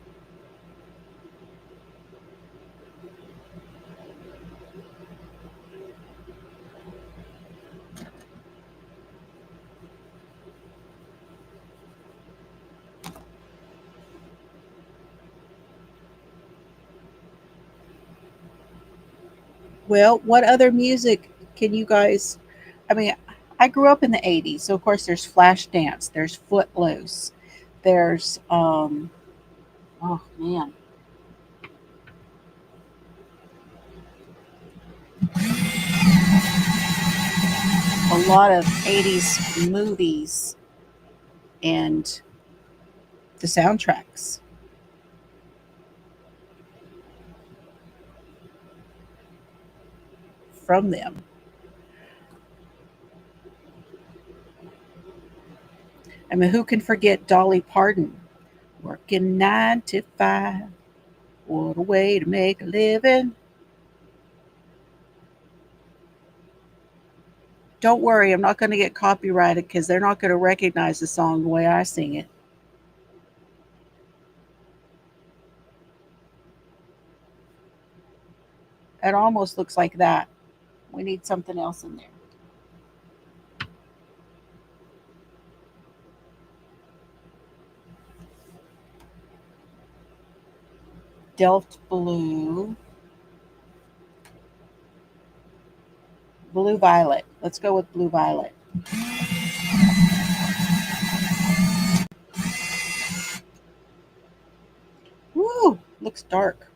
Well, what other music can you guys? I mean, I grew up in the '80s, so of course there's Flashdance, there's Footloose, there's oh man, a lot of '80s movies and the soundtracks from them. I mean, who can forget Dolly Parton? Working 9 to 5, what a way to make a living. Don't worry, I'm not going to get copyrighted because they're not going to recognize the song the way I sing it. It almost looks like that. We need something else in there. Delft Blue, Blue Violet. Let's go with Blue Violet. Woo, looks dark.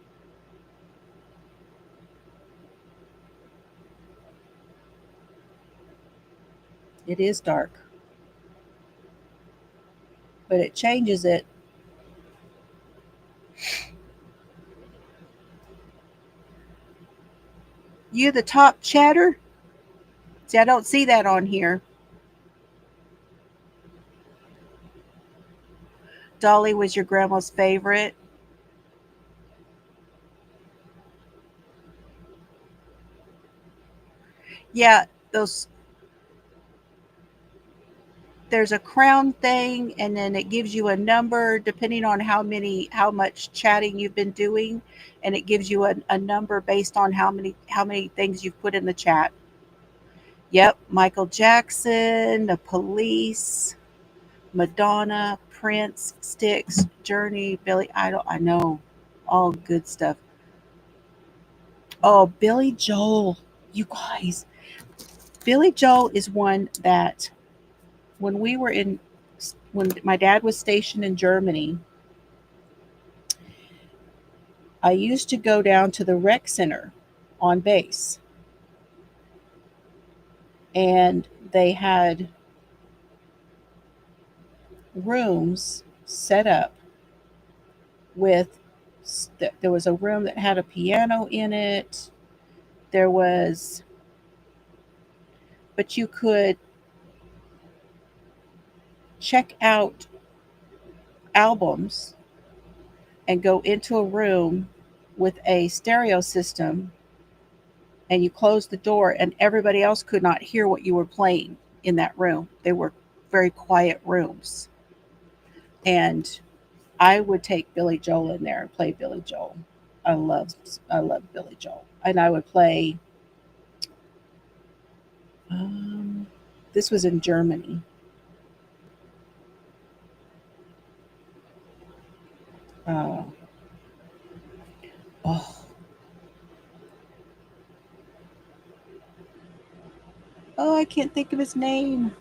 It is dark, but it changes it. You the top chatter? See, I don't see that on here. Dolly was your grandma's favorite. Yeah, those there's a crown thing and then it gives you a number depending on how much chatting you've been doing, and it gives you a number based on how many things you've put in the chat. Yep, Michael Jackson, The Police, Madonna, Prince, Styx, Journey, Billy Idol. I know, all good stuff. Oh, Billy Joel, you guys. Billy Joel is one that when we were in when my dad was stationed in Germany, I used to go down to the rec center on base, and they had rooms set up with there was a room that had a piano in it. There was but you could check out albums and go into a room with a stereo system, and you closed the door and everybody else could not hear what you were playing in that room. They were very quiet rooms. And I would take Billy Joel in there and play Billy Joel. I love I love Billy Joel. And I would play um, this was in Germany. Uh, oh, oh, I can't think of his name.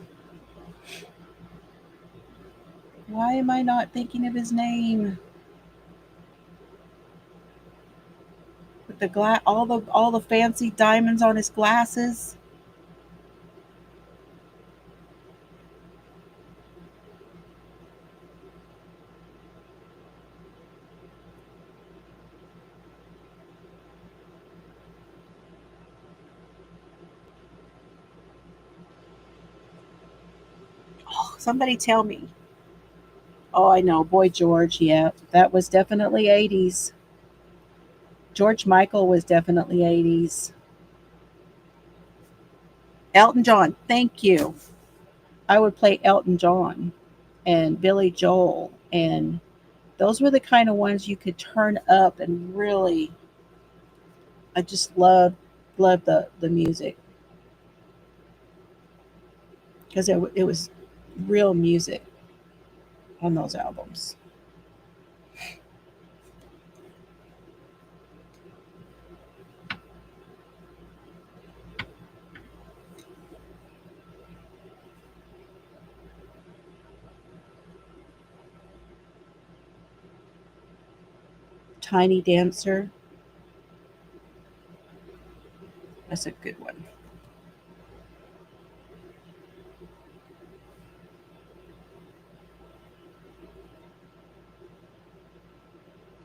Why am I not thinking of his name? With the all the fancy diamonds on his glasses. Oh, somebody tell me. Oh, I know, Boy George. Yeah, that was definitely '80s. George Michael was definitely '80s. Elton John. Thank you. I would play Elton John and Billy Joel, and those were the kind of ones you could turn up and really. I just love the music because it was real music on those albums. Tiny Dancer. That's a good one.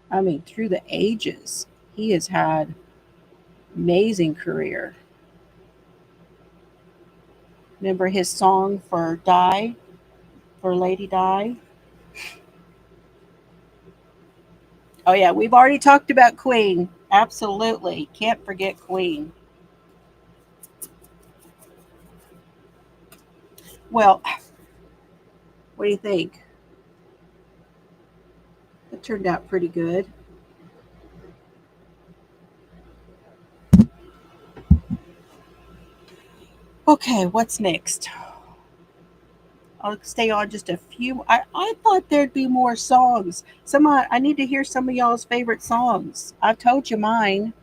I mean, through the ages, he has had amazing career. Remember his song for Die, for Lady Di? Oh yeah, we've already talked about Queen. Absolutely. Can't forget Queen. Well, what do you think? It turned out pretty good. Okay, what's next? I'll stay on just a few. I thought there'd be more songs. I need to hear some of y'all's favorite songs. I've told you mine.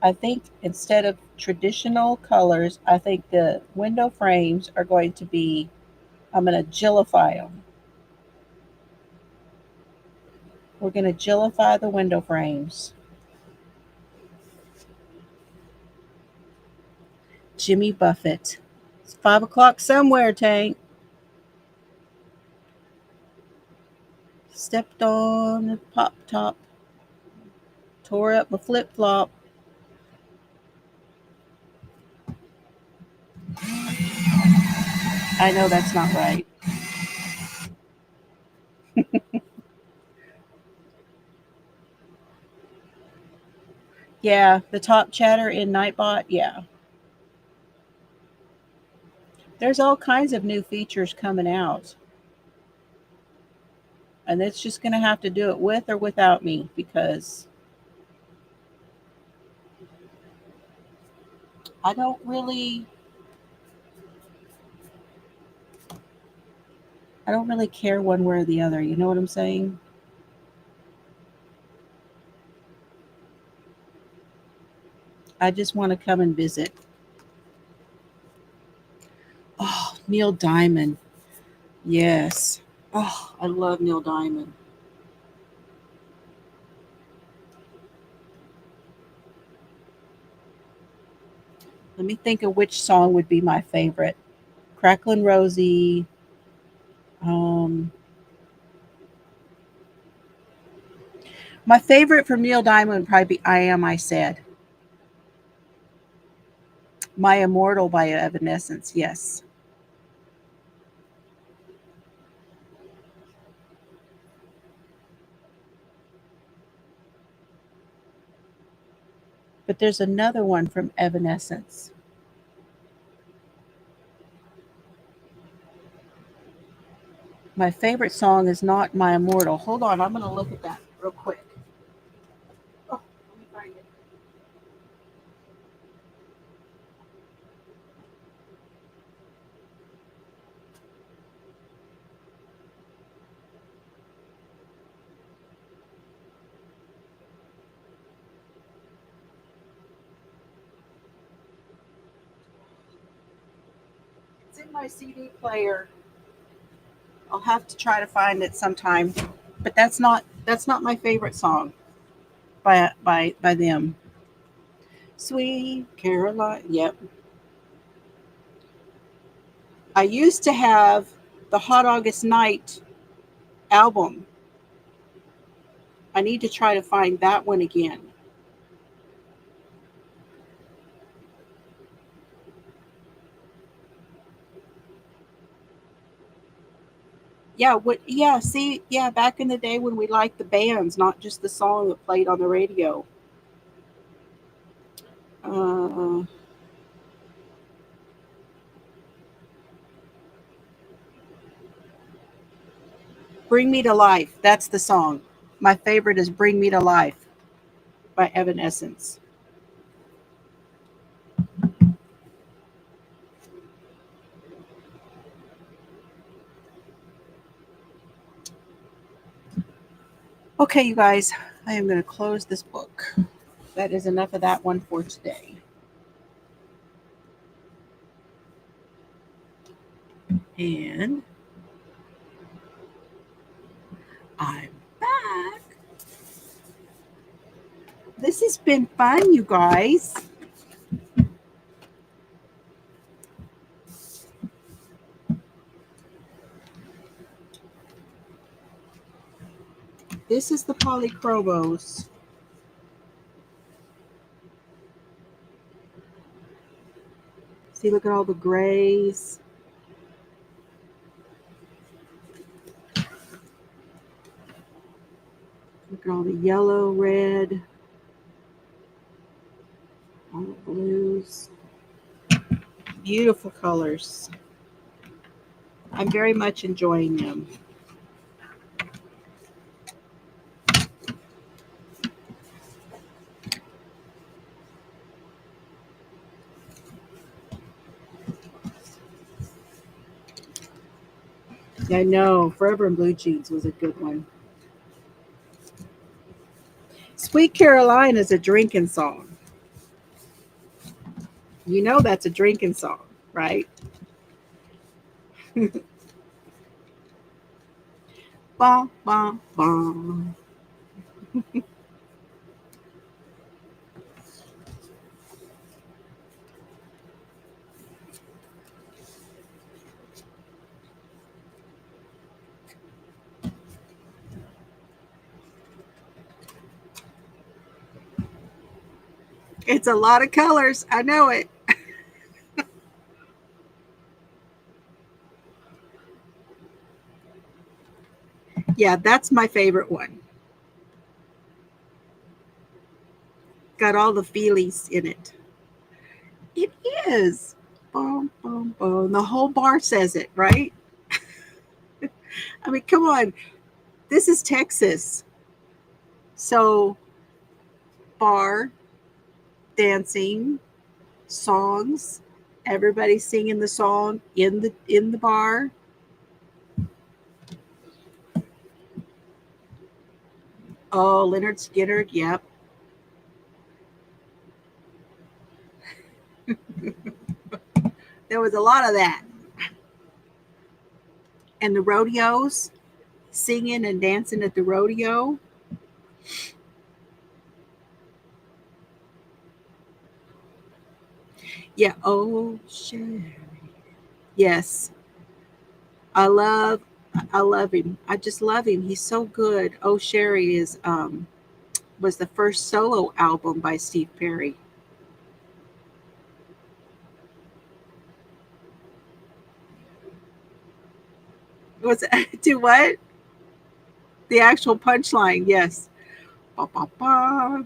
I think instead of traditional colors, I think the window frames are going to be, I'm going to gillify them. We're going to gillify the window frames. Jimmy Buffett. It's 5 o'clock somewhere, Tank. Stepped on the pop top. Tore up my flip flop. I know that's not right. Yeah, the top chatter in Nightbot. Yeah. There's all kinds of new features coming out. And it's just going to have to do it with or without me because I don't really I don't really care one way or the other. You know what I'm saying? I just want to come and visit. Oh, Neil Diamond. Yes. Oh, I love Neil Diamond. Let me think of which song would be my favorite. Cracklin' Rosie. Um, my favorite from Neil Diamond would probably be I Am I Said. My Immortal by Evanescence. Yes. But there's another one from Evanescence. My favorite song is not My Immortal. Hold on, I'm going to look at that real quick. Oh, let me find it. It's in my CD player. I'll have to try to find it sometime. But that's not my favorite song by them. Sweet Caroline. Yep. I used to have the Hot August Night album. I need to try to find that one again. Yeah, see, yeah, back in the day when we liked the bands, not just the song that played on the radio. Uh, Bring Me to Life. That's the song. My favorite is Bring Me to Life by Evanescence. Okay, you guys, I am going to close this book. That is enough of that one for today. And I'm back. This has been fun, you guys. This is the polychromos. See, look at all the grays. Look at all the yellow, red, all the blues. Beautiful colors. I'm very much enjoying them. I know, Forever in Blue Jeans was a good one. Sweet Caroline is a drinking song. You know that's a drinking song, right? Bum, bum, bum. It's a lot of colors. I know it. Yeah, that's my favorite one. Got all the feelies in it. It is. Boom, boom, boom. The whole bar says it, right? I mean, come on. This is Texas. So, bar, dancing, songs, everybody singing the song in the bar. Oh, Leonard Skinner, yep. There was a lot of that. And the rodeos, singing and dancing at the rodeo. Yeah, oh Sherry. Yes. I love I love him. I just love him. He's so good. Oh Sherry is was the first solo album by Steve Perry. Was it to what? The actual punchline, yes. Ba, ba, ba.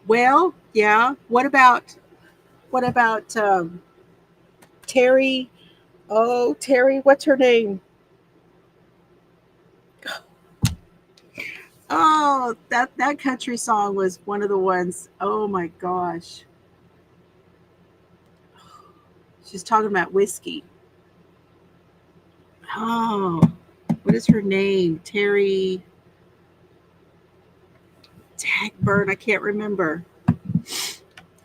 Well, yeah. What about Terry? Oh, Terry, what's her name? Oh, that country song was one of the ones. Oh my gosh. She's talking about whiskey. Oh, what is her name? Terry Tagburn. I can't remember.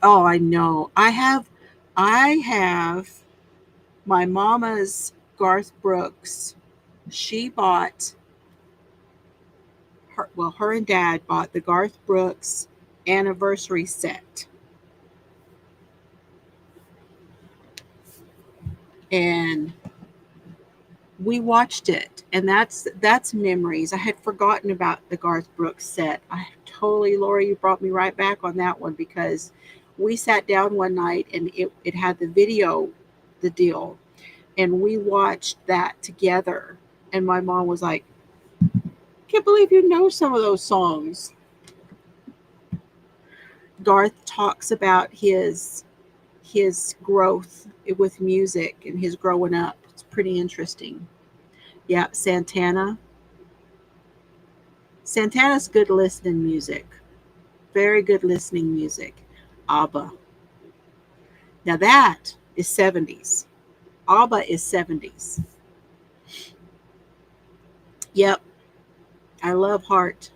Oh, I know. I have my mama's Garth Brooks. She bought her and dad bought the Garth Brooks anniversary set. And we watched it, and that's memories. I had forgotten about the Garth Brooks set. I totally, Lori, you brought me right back on that one because we sat down one night and it had the video, the deal, and we watched that together. And my mom was like, "Can't believe you know some of those songs." Garth talks about his growth with music and his growing up. It's pretty interesting. Yeah, Santana. Santana's good listening music. Very good listening music. ABBA. Now that is 70s. ABBA is 70s. Yep. I love Heart.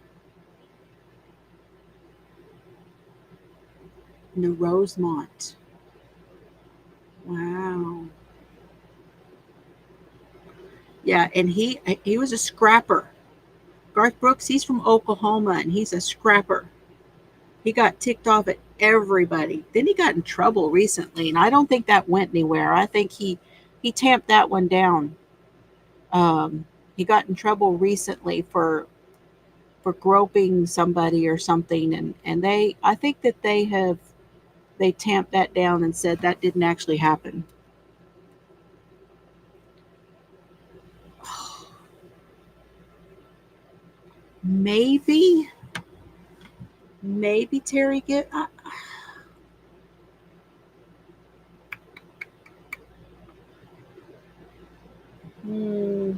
New Rosemont. Wow. Yeah, and he was a scrapper. Garth Brooks, he's from Oklahoma and he's a scrapper. He got ticked off at everybody. Then he got in trouble recently, and I don't think that went anywhere. I think he tamped that one down. He got in trouble recently for groping somebody or something, and they I think that they tamped that down and said that didn't actually happen. Maybe maybe Terry get. Hmm.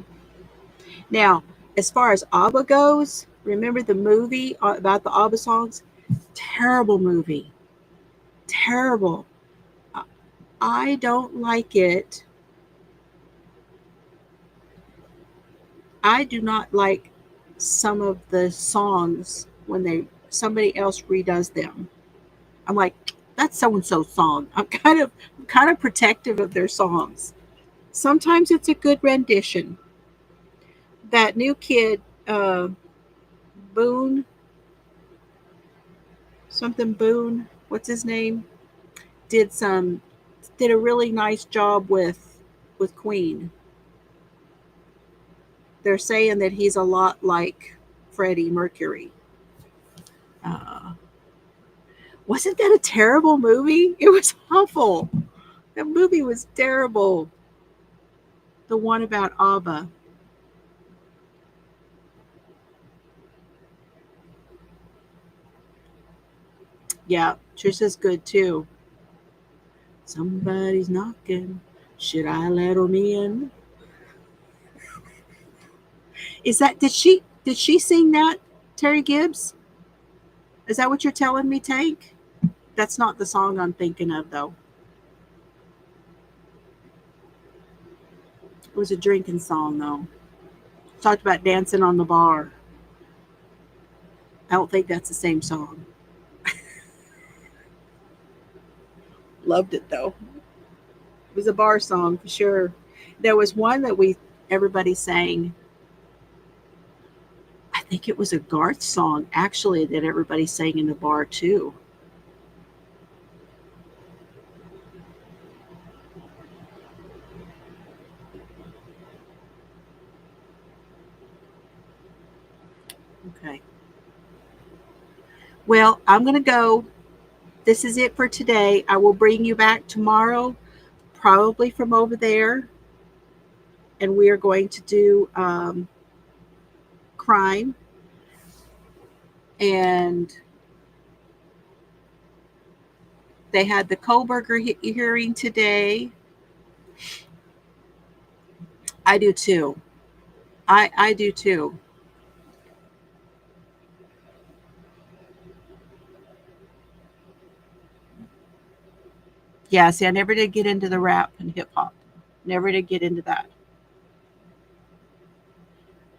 Now, as far as ABBA goes, remember the movie about the ABBA songs? Terrible movie. Terrible. I don't like it. I do not like some of the songs when they somebody else redoes them. I'm like, that's so and so song. I'm kind of protective of their songs. Sometimes it's a good rendition. That new kid, uh, Boone, something Boone, what's his name? Did some did a really nice job with Queen. They're saying that he's a lot like Freddie Mercury. Uh, wasn't that a terrible movie? It was awful. That movie was terrible. The one about ABBA. Yeah, Trisha's good too. Somebody's knocking. Should I let 'em in? Is that did she sing that? Terry Gibbs? Is that what you're telling me, Tank? That's not the song I'm thinking of though. It was a drinking song though. Talked about dancing on the bar. I don't think that's the same song. Loved it though. It was a bar song for sure. There was one that we everybody sang. I think it was a Garth song actually that everybody sang in the bar too. Okay. Well, I'm going to go. This is it for today. I will bring you back tomorrow, probably from over there, and we are going to do crime. And they had the Kohlberger hearing today. I do too. I do too. Yeah, see, I never did get into the rap and hip hop. Never did get into that.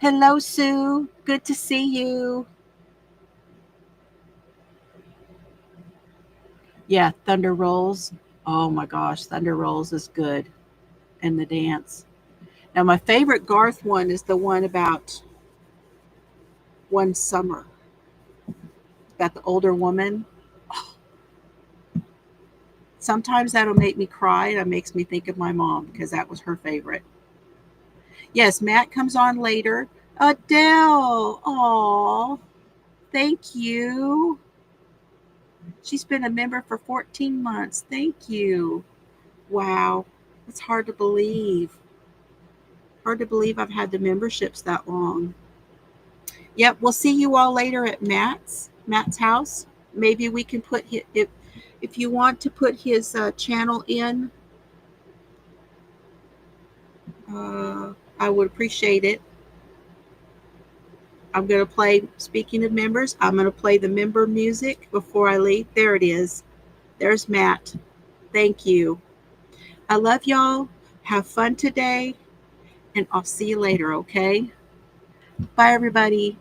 Hello, Sue. Good to see you. Yeah, Thunder Rolls. Oh my gosh, Thunder Rolls is good. And the dance. Now, my favorite Garth one is the one about one summer, about the older woman. Sometimes that'll make me cry. And it makes me think of my mom because that was her favorite. Yes, Matt comes on later. Adele. Oh, thank you. She's been a member for 14 months. Thank you. Wow. It's hard to believe. Hard to believe I've had the memberships that long. Yep, we'll see you all later at Matt's house. Maybe we can put his, if you want to put his channel in, I would appreciate it. I'm going to play, speaking of members, I'm going to play the member music before I leave. There it is. There's Matt. Thank you. I love y'all. Have fun today, and I'll see you later, okay? Bye, everybody.